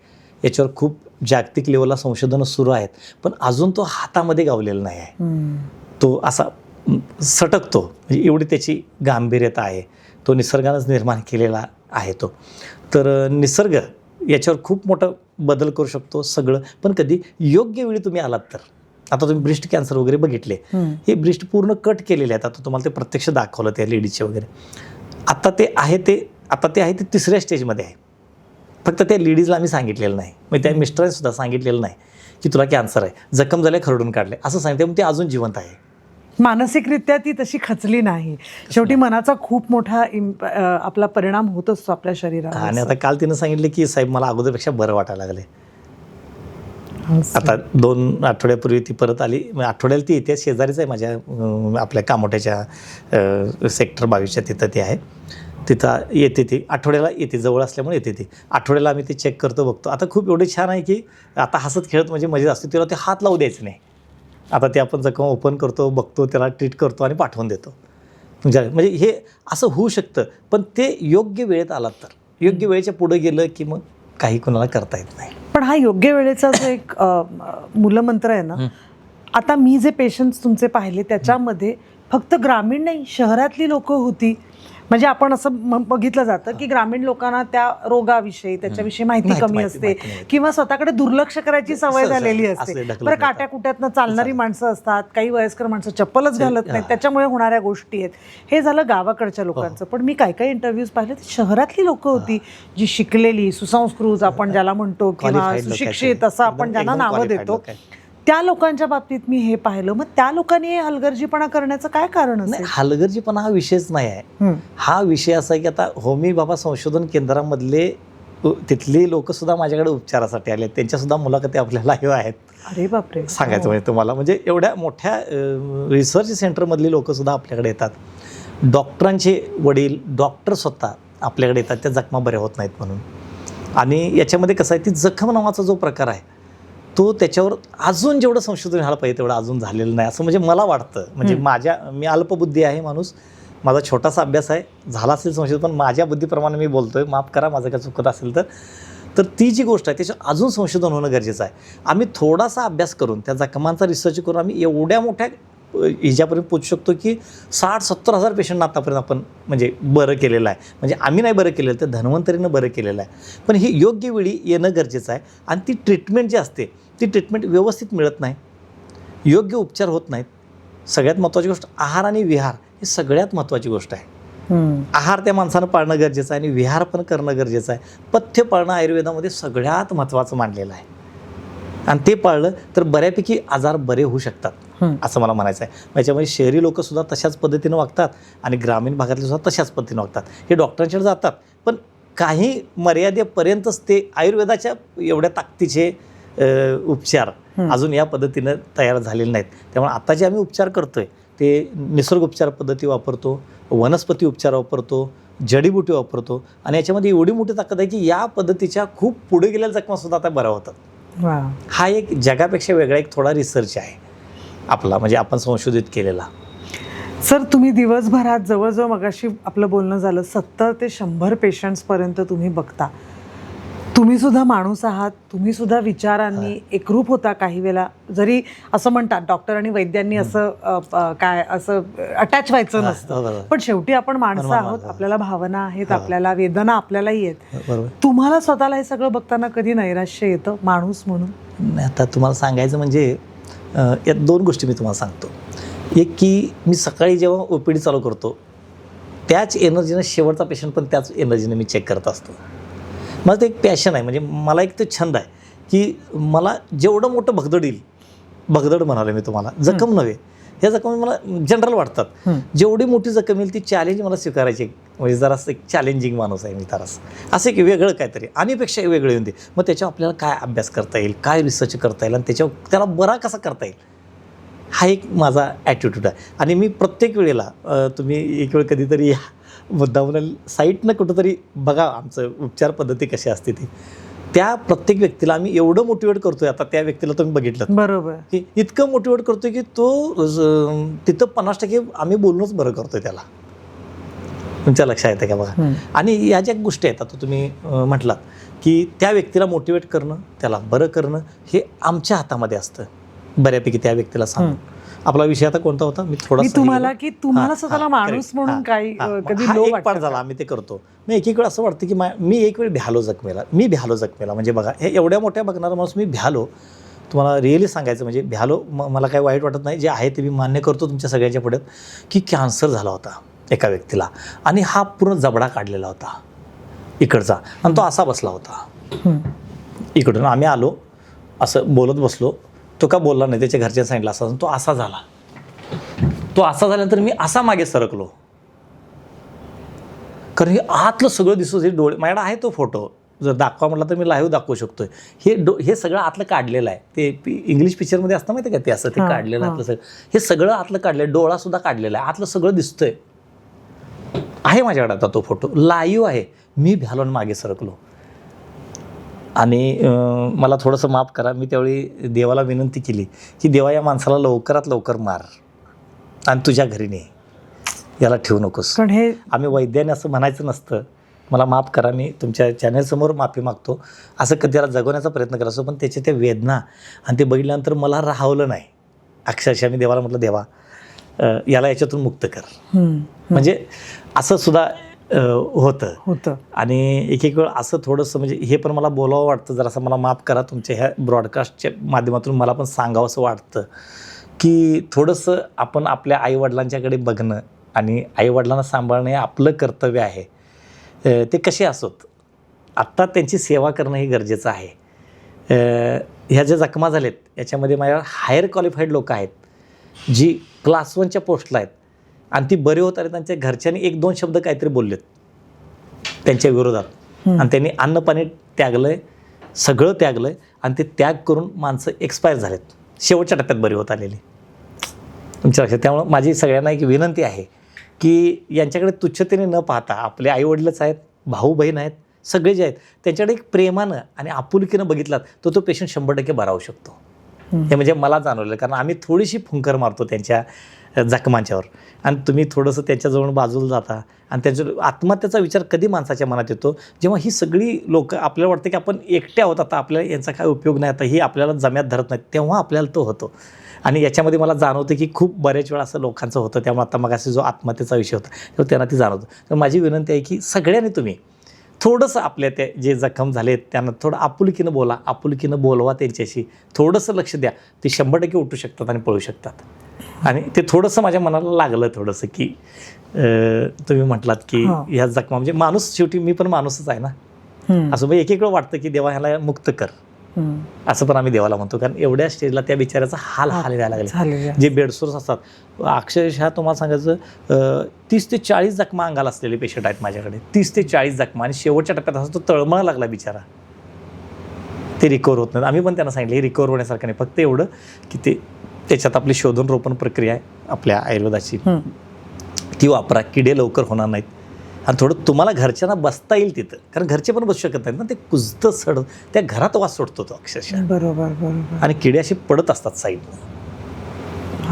याच्यावर खूप जागतिक लेवलला संशोधनं सुरू आहेत, पण अजून तो हातामध्ये गावलेला नाही आहे. तो असा सटकतो, म्हणजे एवढी त्याची गांभीर्यता आहे. तो निसर्गानंच निर्माण केलेला आहे तो. तर निसर्ग याच्यावर खूप मोठा बदल करू शकतो सगळं, पण कधी योग्य वेळी तुम्ही आलात तर. आता तुम्ही ब्रेस्ट कॅन्सर वगैरे बघितले, हे ब्रेस्ट पूर्ण कट केलेले आहेत. आता तुम्हाला ते प्रत्यक्ष दाखवलं त्या लेडीजचे वगैरे. आता ते आहे ते 3ऱ्या स्टेजमध्ये आहे. फक्त त्या लेडीजला आम्ही सांगितलेलं नाही, मग त्या मिस्टरांनी सुद्धा सांगितलेलं नाही की तुला कॅन्सर आहे, जखम झाले खरडून काढले असं सांगितलं, पण ते अजून जिवंत आहे. मानसिकरित्या ती तशी खचली नाही. शेवटी मनाचा खूप मोठा आपला परिणाम होत असतो आपल्या शरीरावर. आणि आता काल तिनं सांगितलं की साहेब मला अगोदरपेक्षा बरं वाटायला लागले. आता 2 आठवड्यापूर्वी ती परत आली. आठवड्याला ती येते, शेजारीच आहे माझ्या, आपल्या कामोठ्याच्या सेक्टर 22च्या तिथं ती आहे. तिथं येते ती, आठवड्याला येते, जवळ असल्यामुळे येते ती. आठवड्याला आम्ही ते चेक करतो, बघतो. आता खूप एवढे छान आहे की आता हसत खेळत म्हणजे मजेत असते. तिला ते हात लावू द्यायचं नाही. आता ते आपण जखम ओपन करतो, बघतो, त्याला ट्रीट करतो आणि पाठवून देतो. म्हणजे हे असं होऊ शकतं, पण ते योग्य वेळेत आलात तर. योग्य वेळेच्या पुढे गेलं की मग काही कोणाला करता येत नाही. पण हा योग्य वेळेचा जो एक मूलमंत्र आहे ना, आता मी जे पेशंट्स तुमचे पाहिले त्याच्यामध्ये फक्त ग्रामीण नाही, शहरातली लोक होती. म्हणजे आपण असं बघितलं जातं की ग्रामीण लोकांना त्या रोगाविषयी त्याच्याविषयी माहिती कमी असते किंवा स्वतःकडे दुर्लक्ष करायची सवय झालेली असते. बरं, काट्याकुट्यातनं चालणारी माणसं असतात, काही वयस्कर माणसं चप्पलच घालत नाहीत, त्याच्यामुळे होणाऱ्या गोष्टी आहेत. हे झालं गावाकडच्या लोकांचं. पण मी काही इंटरव्ह्यूज पाहिले, शहरातली लोक होती जी शिकलेली, सुसंस्कृत आपण ज्याला म्हणतो किंवा सुशिक्षित असं आपण ज्यांना नावं देतो, त्या लोकांच्या बाबतीत मी हे पाहिलं. मग त्या लोकांनी हे हलगर्जीपणा करण्याचं काय कारण असेल? हलगर्जीपणा हा विषयच नाही आहे. हा विषय असा आहे की आता होमी बाबा संशोधन केंद्रामधले तिथली लोक सुद्धा माझ्याकडे उपचारासाठी आले, त्यांच्यासुद्धा मुलाखती आपल्याला हव्या आहेत. अरे बापरे, सांगायचं म्हणजे तुम्हाला, म्हणजे एवढ्या मोठ्या रिसर्च सेंटरमधली लोक सुद्धा आपल्याकडे येतात. डॉक्टरांचे वडील, डॉक्टर स्वतः आपल्याकडे येतात त्या जखमा बऱ्या होत नाहीत म्हणून. आणि याच्यामध्ये कसं आहे, ती जखम नावाचा जो प्रकार आहे तो त्याच्यावर अजून जेवढं संशोधन व्हायला पाहिजे तेवढं अजून झालेलं नाही असं म्हणजे मला वाटतं. म्हणजे मी अल्पबुद्धी आहे माणूस, माझा छोटासा अभ्यास आहे, झाला असेल संशोधन, पण माझ्या बुद्धीप्रमाणे मी बोलतोय, माफ करा माझं काय चुकत असेल तर ती जी गोष्ट आहे त्याच्यावर अजून संशोधन होणं गरजेचं आहे. आम्ही थोडासा अभ्यास करून त्या जखमांचा रिसर्च करून आम्ही एवढ्या मोठ्या ह्याच्यापर्यंत पोचू शकतो की 60-70 हजार पेशंटना आतापर्यंत आपण म्हणजे बरं केलेलं आहे. म्हणजे आम्ही नाही बरं केलेलं, तर धन्वंतरीनं बरं केलेलं आहे. पण हे योग्य वेळी येणं गरजेचं आहे. आणि ती ट्रीटमेंट जी असते ती ट्रीटमेंट व्यवस्थित मिळत नाही, योग्य उपचार होत नाहीत. सगळ्यात महत्त्वाची गोष्ट आहार आणि विहार ही सगळ्यात महत्त्वाची गोष्ट आहे. आहार त्या माणसानं पाळणं गरजेचं आहे आणि विहार पण करणं गरजेचं आहे. पथ्य पाळणं आयुर्वेदामध्ये सगळ्यात महत्त्वाचं मानलेलं आहे. आणि ते पाळलं तर बऱ्यापैकी आजार बरे होऊ शकतात असं मला म्हणायचं आहे. याच्यामध्ये शहरी लोकसुद्धा तशाच पद्धतीनं वागतात आणि ग्रामीण भागातले सुद्धा तशाच पद्धतीनं वागतात. हे डॉक्टरांच्याकडे जातात, पण काही मर्यादेपर्यंतच ते आयुर्वेदाच्या एवढ्या ताकदीचे उपचार अजून या पद्धतीनं तयार झालेले नाहीत. त्यामुळे आता जे आम्ही उपचार करतोय ते निसर्ग उपचार पद्धती वापरतो, वनस्पती उपचार वापरतो, जडीबुटी वापरतो. आणि याच्यामध्ये एवढी मोठी ताकद आहे की या पद्धतीच्या खूप पुढे गेलेल्या जखमासुद्धा आता बऱ्या होतात. हा एक जगापेक्षा वेगळा एक थोडा रिसर्च आहे आपला, म्हणजे आपण संशोधित केलेला. सर, तुम्ही दिवसभरात जवळजवळ मगाशी आपलं बोलणं झालं 70 ते 100 पेशंट्सपर्यंत तुम्ही बघता. तुम्ही सुद्धा माणूस आहात, तुम्ही सुद्धा विचारांनी एकरूप होता काही वेळेला. जरी असं म्हणतात डॉक्टर आणि वैद्यांनी असं काय असं अटॅच व्हायचं नसतं, पण शेवटी आपण माणसं आहोत, आपल्याला भावना आहेत, आपल्याला वेदना आपल्यालाही आहेत. बरोबर. तुम्हाला स्वतःला हे सगळं बघताना कधी नैराश्य येतं माणूस म्हणून? नाही, आता तुम्हाला सांगायचं म्हणजे यात 2 गोष्टी मी तुम्हाला सांगतो. एक की मी सकाळी जेव्हा OPD चालू करतो त्याच एनर्जीनं शेवटचा पेशंट पण त्याच एनर्जीने मी चेक करत असतो. मला ते एक पॅशन आहे, म्हणजे मला एक ते छंद आहे की मला जेवढं मोठं भगदड येईल, भगदड म्हणाले मी तुम्हाला, जखम नव्हे, ह्या जखमी मला जनरल वाटतात. जेवढी मोठी जखम येईल ती चॅलेंज मला स्वीकारायची, म्हणजे जरासं एक चॅलेंजिंग माणूस आहे मी जरासं. असं की वेगळं काहीतरी आणीपेक्षा वेगळं येऊन दे, मग त्याच्यावर आपल्याला काय अभ्यास करता येईल, काय रिसर्च करता येईल आणि त्याच्यावर त्याला बरा कसा करता येईल, हा एक माझा ॲटिट्यूड आहे. आणि मी प्रत्येक वेळेला तुम्ही एक वेळ कधीतरी मुद्दामून साईटनं कुठंतरी बघा आमचं उपचार पद्धती कशी असते ती, त्या प्रत्येक व्यक्तीला आम्ही एवढं मोटिवेट करतोय. आता त्या व्यक्तीला तुम्ही बघितलं बरोबर की इतकं मोटिवेट करतोय की तो तिथं 50% आम्ही बोलणंच बरं करतोय त्याला. तुमच्या लक्षात येतं का बघा. आणि या ज्या गोष्टी आहेत, आता तुम्ही म्हटलात की त्या व्यक्तीला मोटिवेट करणं, त्याला बरं करणं हे आमच्या हातामध्ये असतं बऱ्यापैकी. त्या व्यक्तीला सांगून आपला विषय आता कोणता होता, मी थोडा तुम्हाला की तुम्हाला स्वतःला माणूस म्हणून काही कधी लो पाठ झाला, आम्ही ते करतो. मी एक वेळ असं वाटतं की मी एक वेळ भ्यालो जखमेला, म्हणजे बघा हे एवढ्या मोठ्या बघणारा माणूस मी भ्यालो. तुम्हाला रिअली सांगायचं म्हणजे भ्यालो, मला काही वाईट वाटत नाही, जे आहे ते मी मान्य करतो तुमच्या सगळ्यांच्या पुढे, की कॅन्सर झाला होता एका व्यक्तीला आणि हा पूर्ण जबडा काढलेला होता इकडचा आणि तो असा बसला होता इकडून. आम्ही आलो, असं बोलत बसलो, तो का बोलला नाही, त्याच्या घरच्या सांगितलं असं, तो असा झाला. तो असा झाल्यानंतर मी असा मागे सरकलो, कारण हे आतलं सगळं दिसतो. हे डोळे माझ्याकडे आहे, तो फोटो जर दाखवा म्हटलं तर मी लाईव्ह दाखवू शकतोय. हे सगळं आतलं काढलेलं आहे. ते इंग्लिश पिक्चरमध्ये असतं माहिती का, ते असं ते काढलेलं आतलं सगळं, हे सगळं आतलं काढलं, डोळा सुद्धा काढलेला आहे, आतलं सगळं दिसतंय. आहे माझ्याकडे आता तो फोटो लाईव्ह आहे. मी भ्यालोन मागे सरकलो आणि मला थोडंसं माफ करा, मी त्यावेळी देवाला विनंती केली की देवा या माणसाला लवकरात लवकर मार आणि तुझ्या घरी ने, याला ठेवू नकोस. पण हे आम्ही वैद्याने असं म्हणायचं नसतं. मला माफ करा, मी तुमच्या चॅनलसमोर माफी मागतो. असं कधी त्याला जगवण्याचा प्रयत्न करत असतो, पण त्याच्या त्या वेदना आणि ते बघितल्यानंतर मला राहवलं नाही. अक्षरशः मी देवाला म्हटलं, देवा याला याच्यातून मुक्त कर. म्हणजे असं सुद्धा होतं. आणि एक वेळ असं थोडंसं म्हणजे हे पण मला बोलावं वाटतं, जरासं मला माफ करा. तुमच्या ह्या ब्रॉडकास्टच्या माध्यमातून मला पण सांगावं असं वाटतं की थोडंसं आपण आपल्या आईवडिलांच्याकडे बघणं आणि आईवडिलांना सांभाळणं हे आपलं कर्तव्य आहे. ते कसे असोत, आत्ता त्यांची सेवा करणं हे गरजेचं आहे. ह्या ज्या जखमा झाल्यात याच्यामध्ये माझ्या हायर क्वालिफाईड लोक आहेत, जी क्लास 1च्या पोस्टला आहेत आणि ती बरे होत आले. त्यांच्या घरच्यांनी 1-2 शब्द काहीतरी बोललेत त्यांच्या विरोधात आणि त्यांनी अन्न पाणी त्यागलंय, सगळं त्यागलंय आणि ते त्याग करून माणसं एक्सपायर झालेत, शेवटच्या टप्प्यात बरी होत आलेली तुमच्या लक्षात. त्यामुळं माझी सगळ्यांना एक विनंती आहे की यांच्याकडे तुच्छतेने न पाहता, आपले आईवडीलच आहेत, भाऊ बहीण आहेत, सगळे जे आहेत त्यांच्याकडे एक प्रेमानं आणि आपुलकीनं बघितलात तर तो पेशंट 100% बरा होऊ शकतो. हे म्हणजे मला जाणवलं, कारण आम्ही थोडीशी फुंकर मारतो त्यांच्या जखमांच्यावर आणि तुम्ही थोडंसं त्याच्याजवळ बाजूला जाता आणि त्यांच्या आत्महत्येचा विचार कधी माणसाच्या मनात येतो, जेव्हा ही सगळी लोकं आपल्याला वाटतं की आपण एकट्या होत, आता आपल्याला यांचा काय उपयोग नाही, आता ही आपल्याला जम्यात धरत नाही, तेव्हा आपल्याला तो होतो. आणि याच्यामध्ये मला जाणवतं की खूप बऱ्याच वेळा असं लोकांचं होतं. त्यामुळे आता मगाशी जो आत्महत्येचा विषय होता तेव्हा त्यांना ती जाणवतं. तर माझी विनंती आहे की सगळ्यांनी तुम्ही थोडंसं आपल्या ते जे जखम झाले त्यांना थोडं आपुलकीनं बोला, आपुलकीनं बोलवा, त्यांच्याशी थोडंसं लक्ष द्या. ते 100% उठू शकतात आणि पळू शकतात. आणि ते थोडंसं माझ्या मनाला लागलं थोडंसं की तुम्ही म्हटलात की ह्या जखमा म्हणजे माणूस, शेवटी मी पण माणूसच आहे ना. असं एक वेळ वाटतं की देवा ह्याला मुक्त कर, असं पण आम्ही देवाला म्हणतो. कारण एवढ्या स्टेजला त्या बिचाऱ्याचा हाल व्हायला लागले. जे बेडसोर्स असतात, अक्षरशः तुम्हाला सांगायचं 30 ते 40 जखमा अंगाला असलेले पेशंट आहेत माझ्याकडे. 30 ते 40 जखमा आणि शेवटच्या टप्प्यात असं तो तळमळ लागला बिचारा, ते रिकवर होत नाही. आम्ही पण त्यांना सांगितलं हे रिकवर होण्यासारखं नाही, फक्त एवढं की ते त्याच्यात आपली शोधन रोपण प्रक्रिया आहे आपल्या आयुर्वेदाची, ती वापरा, किडे लवकर होणार नाहीत आणि थोडं तुम्हाला घरच्यांना बसता येईल तिथं, कारण घरचे पण बसू शकत नाहीत ना, ते कुजतं सड त्या घरात वास सोडतो तो अक्षरशः. बरोबर. आणि किडे असे पडत असतात साईडनं.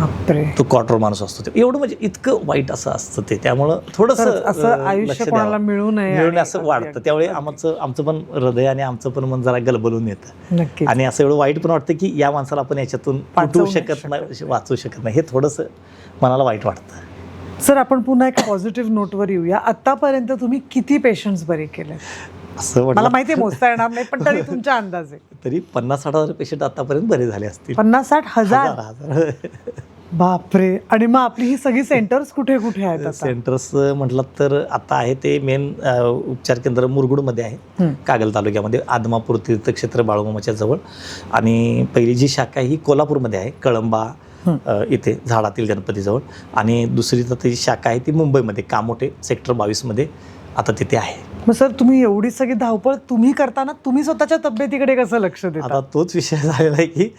बापरे. तो क्वार्टर माणूस असतो ते एवढं म्हणजे इतकं वाईट असं असतं ते. त्यामुळं खरंच थोडंसं असं आयुष्य कोणाला मिळू नये मिळून आणि असं अगदी, वाटतं. अगदी, त्यावेळी अगदी. आमचं पण हृदय आणि आमचं पण मन जरा गलबलून येतं नक्कीच. आणि असं एवढं वाईट पण वाटतं की या माणसाला आपण याच्यातून वाचवू उठवू नाही शकत नाही, वाचवू शकत नाही. हे थोडंसं मनाला वाईट वाटतं. सर, आपण पुन्हा एका पॉझिटिव्ह नोटवर येऊया. आतापर्यंत तुम्ही किती पेशंट्स बरे केले? असं मला म्हटलं माहिती आहे मोजता येणार नाही, पण तरी तुमच्या अंदाजे. तरी 50-60 हजार पेशंट आतापर्यंत बरे झाले असतील. 50-60 हजार? हजार. बापरे. आणि मग आपली ही सगळी सेंटर्स कुठे कुठे आहेत आता? सेंटर्स म्हटलं तर आता आहे ते मेन उपचार केंद्र मुरगुडमध्ये आहे, कागल तालुक्यामध्ये, आदमापूर तीर्थक्षेत्र बाळूमामाच्या जवळ. आणि पहिली जी शाखा आहे ही कोल्हापूरमध्ये आहे, कळंबा इथे झाडातील गणपतीजवळ. आणि दुसरी तर ती शाखा आहे ती मुंबईमध्ये, कामोठे सेक्टर 22मध्ये आता तिथे आहे. मग सर, तुम्ही एवढी सगळी धावपळ तुम्ही करताना तुम्ही स्वतःच्या तब्येतीकडे कसं लक्ष देता? आता तोच विषय झालेला आहे की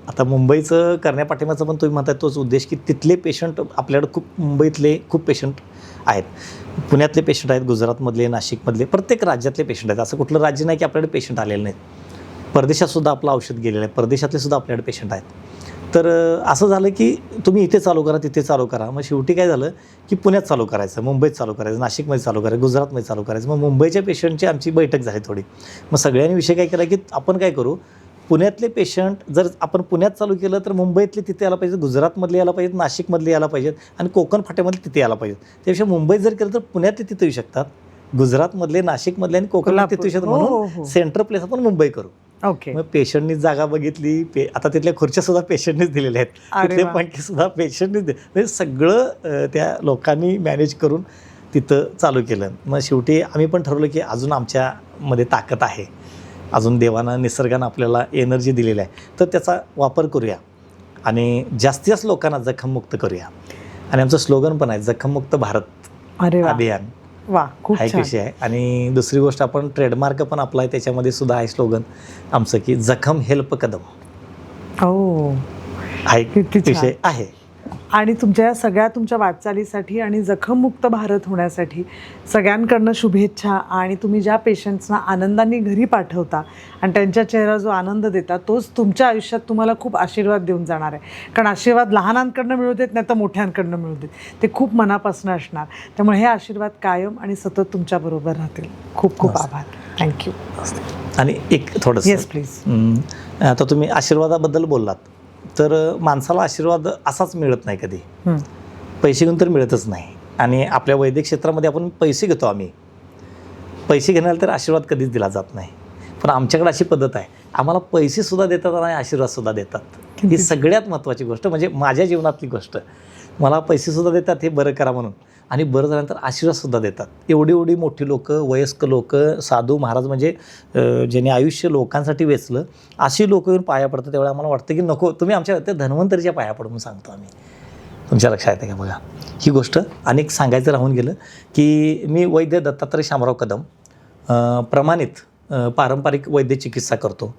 आता मुंबईचं करण्यापाठीमागचा पण तुम्ही म्हणताय तोच उद्देश की तिथले पेशंट आपल्याकडे मुंबईतले खूप पेशंट आहेत, पुण्यातले पेशंट आहेत, गुजरातमधले, नाशिकमधले, प्रत्येक राज्यातले पेशंट आहेत. असं कुठलं राज्य नाही की आपल्याकडे पेशंट आलेले नाहीत. परदेशात सुद्धा आपलं औषध गेलेलं आहे, परदेशातले सुद्धा आपल्याकडे पेशंट आहेत. तर असं झालं की तुम्ही इथे चालू करा, तिथे चालू करा. मग शेवटी काय झालं की पुण्यात चालू करायचं, मुंबईत चालू करायचं, नाशिकमध्ये चालू करायचं, गुजरातमध्ये चालू करायचं. मग मुंबईच्या पेशंटची आमची बैठक झाली थोडी. मग सगळ्यांनी विषय काय केला की आपण काय करू, पुण्यातले पेशंट जर आपण पुण्यात चालू केलं तर मुंबईतले तिथे यायला पाहिजेत, गुजरातमधले यायला पाहिजेत, नाशिकमधले यायला पाहिजेत आणि कोकण फाट्यामधले तिथे यायला पाहिजेत. त्यापेक्षा मुंबईत जर केलं तर पुण्यातले तिथे येऊ शकतात, गुजरातमधले, नाशिकमधले आणि कोकणात तिथे येऊ शकतात. म्हणून सेंट्रल प्लेस आपण मुंबई करू. ओके. मग पेशंटनीच जागा बघितली, आता तिथल्या खुर्च्या सुद्धा पेशंटनीच दिलेल्या आहेत, तिथले पंखे सुद्धा पेशंटनीच म्हणजे सगळं त्या लोकांनी मॅनेज करून तिथं चालू केलं. मग शेवटी आम्ही पण ठरवलं की अजून आमच्यामध्ये ताकद आहे, अजून देवानं निसर्गानं आपल्याला एनर्जी दिलेली आहे, तर त्याचा वापर करूया आणि जास्तीत जास्त लोकांना जखममुक्त करूया. आणि आमचं स्लोगन पण आहे, जखममुक्त भारत अभियान. वा, खूप हा एक छान. विषय आहे. आणि दुसरी गोष्ट आपण ट्रेडमार्क पण आपला आहे, त्याच्यामध्ये सुद्धा आहे स्लोगन आमचं की जखम हेल्प कदम. हो, हा एक किती छान. विषय आहे. आणि तुमच्या सगळ्या तुमच्या वाटचालीसाठी आणि जखममुक्त भारत होण्यासाठी सगळ्यांकडनं शुभेच्छा. आणि तुम्ही ज्या पेशंट्सना आनंदाने घरी पाठवता आणि त्यांच्या चेहऱ्यावर जो आनंद देता तोच तुमच्या आयुष्यात तुम्हाला खूप आशीर्वाद देऊन जाणार आहे. कारण आशीर्वाद लहानांकडनं मिळू देत नाही तर मोठ्यांकडनं मिळू देत, ते खूप मनापासून असणार. त्यामुळे हे आशीर्वाद कायम आणि सतत तुमच्याबरोबर राहतील. खूप खूप आभार. थँक्यू. आणि एक थोडंसं, येस प्लीज. आता तुम्ही आशीर्वादाबद्दल बोललात, तर माणसाला आशीर्वाद असाच मिळत नाही कधी, पैसे घेऊन तर मिळतच नाही. आणि आपल्या वैद्यक क्षेत्रामध्ये आपण पैसे घेतो, आम्ही पैसे घेण्याला तर आशीर्वाद कधीच दिला जात नाही. पण आमच्याकडे अशी पद्धत आहे, आम्हाला पैसेसुद्धा देतात आणि आशीर्वादसुद्धा देतात. ही सगळ्यात महत्त्वाची गोष्ट, म्हणजे माझ्या जीवनातली गोष्ट. मला पैसेसुद्धा देतात हे बरं करा म्हणून, आणि बरं झाल्यानंतर आशीर्वादसुद्धा देतात. एवढी एवढी मोठी लोकं, वयस्क लोकं, साधू महाराज, म्हणजे ज्यांनी आयुष्य लोकांसाठी वेचलं, अशी लोकं येऊन पाया पडतात. त्यावेळेला आम्हाला वाटतं की नको, तुम्ही आमच्या त्या धन्वंतरीच्या पाया पडू म्हणून सांगतो आम्ही. तुमच्या लक्षात येते का बघा ही गोष्ट. अनेक सांगायचं राहून गेलं की मी वैद्य दत्तात्रय शामराव कदम, प्रमाणित पारंपरिक वैद्य चिकित्सा करतो.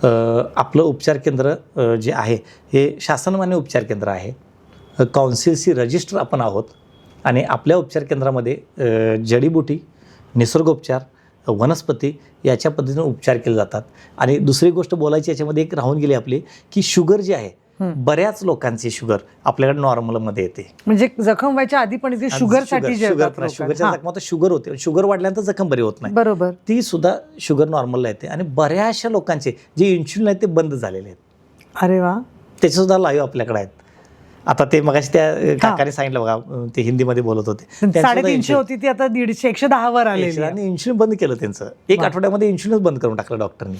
आपलं उपचार केंद्र जे आहे हे शासनमान्य उपचार केंद्र आहे, काउन्सिलशी रजिस्टर आपण आहोत. आणि आपल्या उपचार केंद्रामध्ये जडीबुटी, निसर्गोपचार, वनस्पती याच्या पद्धतीने उपचार केले जातात. आणि दुसरी गोष्ट बोलायची याच्यामध्ये एक राहून गेली आपली की शुगर जी आहे, बऱ्याच लोकांची शुगर आपल्याकडे नॉर्मलमध्ये येते. म्हणजे जखम व्हायच्या आधी पण शुगरसाठी शुगरच्या जखमात शुगर होते, शुगर वाढल्यानंतर जखम बरी होत नाही. बरोबर. ती सुद्धा शुगर नॉर्मलला येते. आणि बऱ्याचशा लोकांचे जे इन्शुलिन आहेत ते बंद झालेले आहेत. अरे वा. त्याचे सुद्धा लाईव्ह आपल्याकडे आहेत. आता ते मगाशी त्या काकाने सांगितलं बघा, ते हिंदीमध्ये बोलत होते, 350 होती ती आता 150 110 वर आली. आणि इन्शुलिन बंद केलं त्यांचं. एक आठवड्यामध्ये इन्शुलिनच बंद करून टाकलं डॉक्टरनी.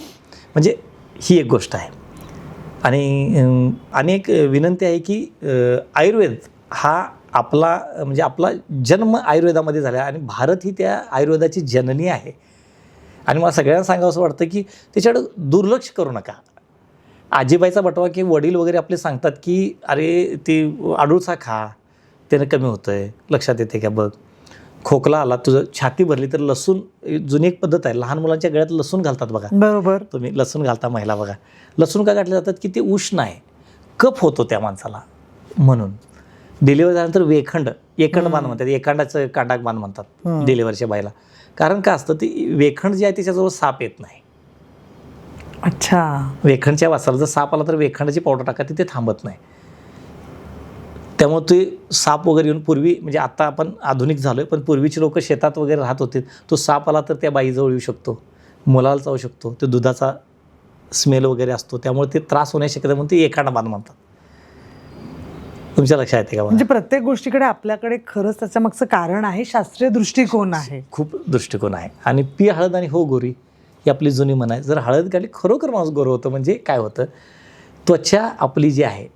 म्हणजे ही एक गोष्ट आहे. आणि एक विनंती आहे की आयुर्वेद हा आपला, म्हणजे आपला जन्म आयुर्वेदामध्ये झाला आणि भारत ही त्या आयुर्वेदाची जननी आहे. आणि मला सगळ्यांना सांगावं असं वाटतं की त्याच्याकडं दुर्लक्ष करू नका. आजीबाईचा बटवा की वडील वगैरे आपले सांगतात की अरे ती आडूळसा खा, त्यानं कमी होतं आहे. लक्षात येते का बघ, खोकला आला, तुझं छाती भरली तर लसूण, जुनी एक पद्धत आहे, लहान मुलांच्या गळ्यात लसूण घालतात बघा. बरोबर. तुम्ही लसूण घालता महिला बघा. लसूण का घातले जातात की ते उष्ण आहे, कफ होतो त्या माणसाला. म्हणून डिलिव्हरी झाल्यानंतर एकंड बाण म्हणतात, एकांडाचं कांडाक बाण म्हणतात डिलिव्हरीच्या बाईला. कारण का असतं, ते वेखंड जे आहे त्याच्याजवळ साप येत नाही. अच्छा. वेखंडच्या वासाला जर साप आला तर वेखंडाची पावडर टाका, तिथे थांबत नाही. त्यामुळे ते साप वगैरे येऊन पूर्वी म्हणजे आता आपण आधुनिक झालो आहे, पण पूर्वीचे लोक शेतात वगैरे राहत होते. तो साप आला तर त्या बाईजवळ येऊ शकतो, मुलाला चावू शकतो, ते दुधाचा स्मेल वगैरे असतो, त्यामुळे ते त्रास होण्याची शक्यता म्हणून ते एकांडबाण म्हणतात. तुमच्या लक्षात येते का? म्हणजे प्रत्येक गोष्टीकडे आपल्याकडे खरंच त्याच्या मागचं कारण आहे, शास्त्रीय दृष्टिकोन आहे. खूप दृष्टिकोन आहे. आणि पी हळद आणि हो गोरी ही आपली जुनी म्हण आहे. जर हळद घाली खरोखर माणूस गोरं होतं. म्हणजे काय होतं, त्वचा आपली जी आहे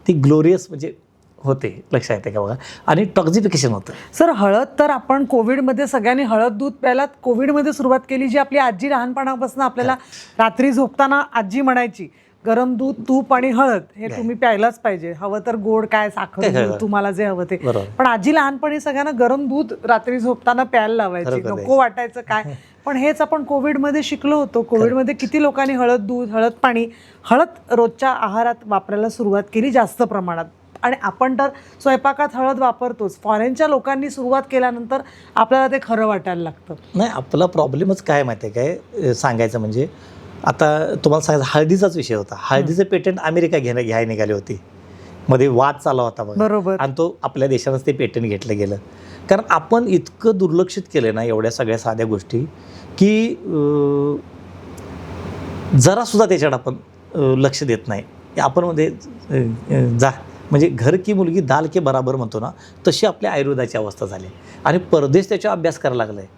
ती ग्लोरियस म्हणजे होते. लक्षात येते का बघा. आणि टॉक्झिफिकेशन होतं. सर, हळद तर आपण कोविडमध्ये सगळ्यांनी हळद दूध प्यायला कोविडमध्ये सुरुवात केली, जी आपली आजी लहानपणापासून आपल्याला रात्री झोपताना आजी म्हणायची, गरम दूध, तूप आणि हळद हे तुम्ही प्यायलाच पाहिजे. हवं तर गोड, काय साखर, दूध, तुम्हाला जे हवं ते. पण आजी लहानपणी सगळ्यांना गरम दूध रात्री झोपताना प्यायला लावायची. नको वाटायचं काय, पण हेच आपण कोविडमध्ये शिकलो होतो. कोविडमध्ये किती लोकांनी हळद दूध, हळद पाणी, हळद रोजच्या आहारात वापरायला सुरुवात केली जास्त प्रमाणात. आणि आपण तर स्वयंपाकात हळद वापरतोच. फॉरेनच्या लोकांनी सुरुवात केल्यानंतर आपल्याला ते खरं वाटायला लागतं. नाही, आपला प्रॉब्लेमच काय माहिती आहे काय सांगायचं म्हणजे, आता तुम्हाला सांगायचं हळदीचाच विषय होता. हळदीचं पेटंट अमेरिका घ्यायला निघाली होती. मध्ये वाद चालला होता बरोबर. आणि तो आपल्या देशानंच ते पेटंट घेतलं गेलं. कारण आपण इतकं दुर्लक्षित केलं ना एवढ्या सगळ्या साध्या गोष्टी, की जरासुद्धा त्याच्याकडे आपण लक्ष देत नाही. आपण मध्ये जा म्हणजे घर की मुलगी दाल के बराबर म्हणतो ना, तशी आपल्या आयुर्वेदाची अवस्था झाली. आणि परदेश त्याचा अभ्यास करायला लागला आहे.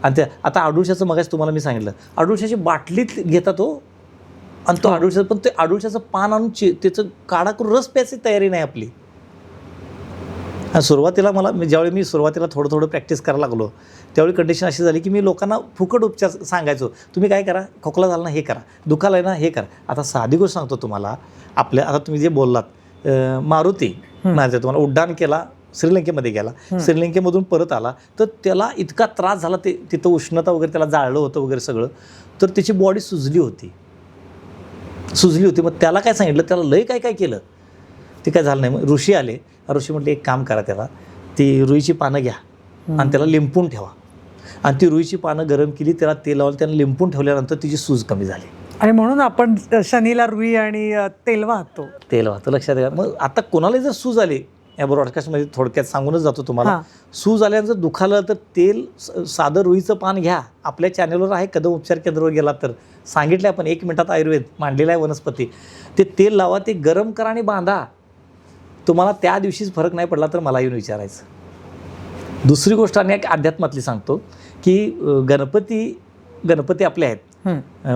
आणि त्या आता अडुळशाचं मगाच तुम्हाला मी सांगितलं, अडुळशाची बाटलीत घेतात तो, आणि तो अडुळशा, पण ते अडुळशाचं पान आणून त्याचं काढा करून रस प्यायची तयारी नाही आपली. आणि सुरुवातीला ज्यावेळी मी सुरुवातीला थोडं थोडं प्रॅक्टिस करायला लागलो, त्यावेळी कंडिशन अशी झाली की मी लोकांना फुकट उपचार सांगायचो. तुम्ही काय करा, खोकला झाला ना हे करा, दुखाला आहे ना हे करा. आता साधी गोष्ट सांगतो तुम्हाला. आता तुम्ही जे बोललात, मारुती माझ्या तुम्हाला उड्डाण केला, श्रीलंकेमध्ये गेला, श्रीलंकेमधून परत आला, तर त्याला इतका त्रास झाला, ते तिथं उष्णता वगैरे त्याला जाळलं होतं वगैरे सगळं, तर त्याची बॉडी सुजली होती. मग त्याला काय सांगितलं, त्याला लय काय काय केलं, ते काय झालं नाही. मग ऋषी आले. ऋषी म्हटले एक काम करा, त्याला ती रुईची पानं घ्या आणि त्याला लिंपून ठेवा. आणि ती रुईची पानं गरम केली, त्याला तेल लावलं, त्याला लिंपून ठेवल्यानंतर तिची सूज कमी झाली. आणि म्हणून आपण शनीला रुई आणि तेल वाहतो. लक्षात घ्या. मग आता कोणाला जर सूज आली, या ब्रॉडकास्टमध्ये थोडक्यात सांगूनच जातो तुम्हाला, सूज आल्यानंतर जर दुखालं तर तेल साधं रुईचं पान घ्या. आपल्या चॅनलवर आहे, कदम उपचार केंद्रावर गेला तर सांगितलं आपण, 1 मिनिटात आयुर्वेद मांडलेला आहे वनस्पती. ते तेल लावा, ते गरम करा आणि बांधा. तुम्हाला त्या दिवशीच फरक नाही पडला तर मला येऊन विचारायचं. दुसरी गोष्ट आणि एक अध्यात्मातली सांगतो की गणपती आपले आहेत,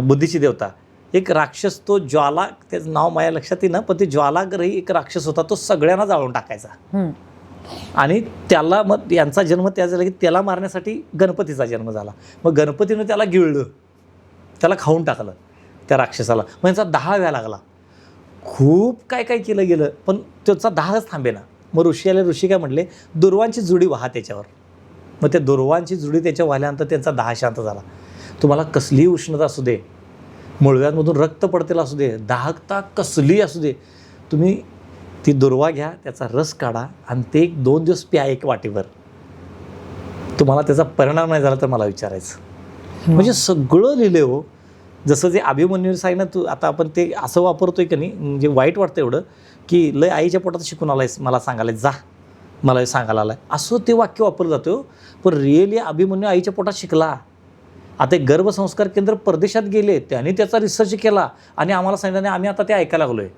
बुद्धीची देवता. एक राक्षस, तो ज्वाला, त्याचं नाव माझ्या लक्षात येईना, पण ते ज्वालाग्रही एक राक्षस होता. तो सगळ्यांना जाळून टाकायचा. आणि त्याला मग यांचा जन्म त्या झाला की त्याला मारण्यासाठी गणपतीचा जन्म झाला. मग गणपतीनं त्याला गिळलं, त्याला खाऊन टाकलं त्या राक्षसाला. मग यांचा 10 व्या लागला. खूप काय काय केलं गेलं, पण त्याचा 10च थांबेना. मग ऋषी काय म्हटले, दुर्वांची जुडी वाहा त्याच्यावर. मग त्या दुर्वांची जुडी त्याच्या वाहिल्यानंतर त्यांचा 10 शांत झाला. तुम्हाला कसलीही उष्णता असू दे, मुळव्यामधून रक्त पडतेलं असू दे, दाहकता कसली असू दे, तुम्ही ती दुर्वा घ्या, त्याचा रस काढा आणि ते 1-2 दिवस प्या 1 वाटीवर. तुम्हाला त्याचा परिणाम नाही झाला तर मला विचारायचं. म्हणजे सगळं लिहिलं हो. जसं जे अभिमन्यू सांगितलं, तू आता आपण ते असं वापरतोय की नाही, म्हणजे वाईट वाटतं एवढं की लय आईच्या पोटात शिकून आलायस, मला सांगायला जा, मला सांगायला आलाय, असं ते वाक्य वापरलं जातं. पण रिअली अभिमन्यू आईच्या पोटात शिकला. आता एक गर्भसंस्कार केंद्र परदेशात गेले, त्यांनी त्याचा रिसर्च केला आणि आम्हाला सांगितलं, नाही आम्ही आता ते ऐकायला लागलोय.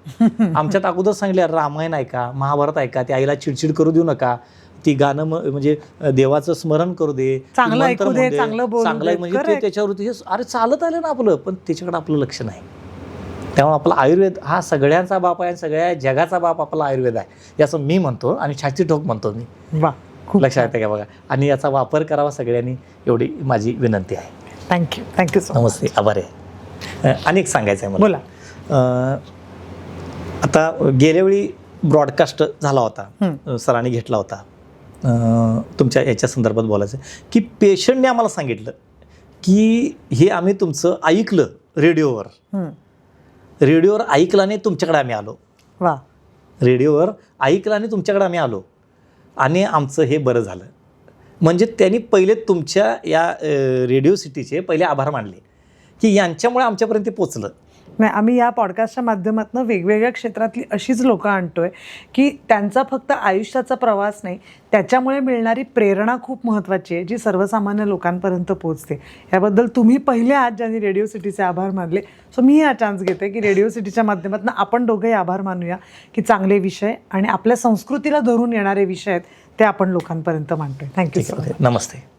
आमच्यात अगोदर सांगितलं, रामायण ऐका, महाभारत ऐका, त्या आईला चिडचिड करू देऊ नका, ती गाणं म्हणजे देवाचं स्मरण करू दे, चांगलं ऐकू दे, चांगलं बोलू दे. म्हणजे ते त्याच्यावरती अरे चालत आलं ना आपलं, पण त्याच्याकडे आपलं लक्ष नाही. त्यामुळे आपला आयुर्वेद हा सगळ्यांचा बाप आहे, सगळ्या जगाचा बाप आपला आयुर्वेद आहे, याचं मी म्हणतो आणि छाती ठोक म्हणतो मी. लक्षात येते का बघा. आणि याचा वापर करावा सगळ्यांनी, एवढी माझी विनंती आहे. Thank you so. नमस्ते, आभार आहे. आणि एक सांगायचं आहे मला. बोला. आता गेल्या वेळी ब्रॉडकास्ट झाला होता, सरांनी घेतला होता, तुमच्या याच्या संदर्भात बोलायचं की पेशंटने आम्हाला सांगितलं की हे आम्ही तुमचं ऐकलं रेडिओवर ऐकलं आणि तुमच्याकडे आम्ही आलो. वा. रेडिओवर ऐकलं आणि तुमच्याकडे आम्ही आलो आणि आमचं हे बरं झालं. म्हणजे त्यांनी पहिले तुमच्या या रेडिओ सिटीचे पहिले आभार मानले की यांच्यामुळे आमच्यापर्यंत पोचलं. नाही, आम्ही या पॉडकास्टच्या माध्यमातून वेगवेगळ्या क्षेत्रातली अशीच लोकं आणतोय की त्यांचा फक्त आयुष्याचा प्रवास नाही, त्याच्यामुळे मिळणारी प्रेरणा खूप महत्त्वाची आहे, जी सर्वसामान्य लोकांपर्यंत पोहोचते. याबद्दल तुम्ही पहिले आहात ज्यांनी रेडिओ सिटीचे आभार मानले. सो मी हा चान्स घेते की रेडिओ सिटीच्या माध्यमातून आपण दोघंही आभार मानूया की चांगले विषय आणि आपल्या संस्कृतीला धरून येणारे विषय आहेत ते आपण लोकांपर्यंत मांडतोय. Thank you so much. नमस्ते.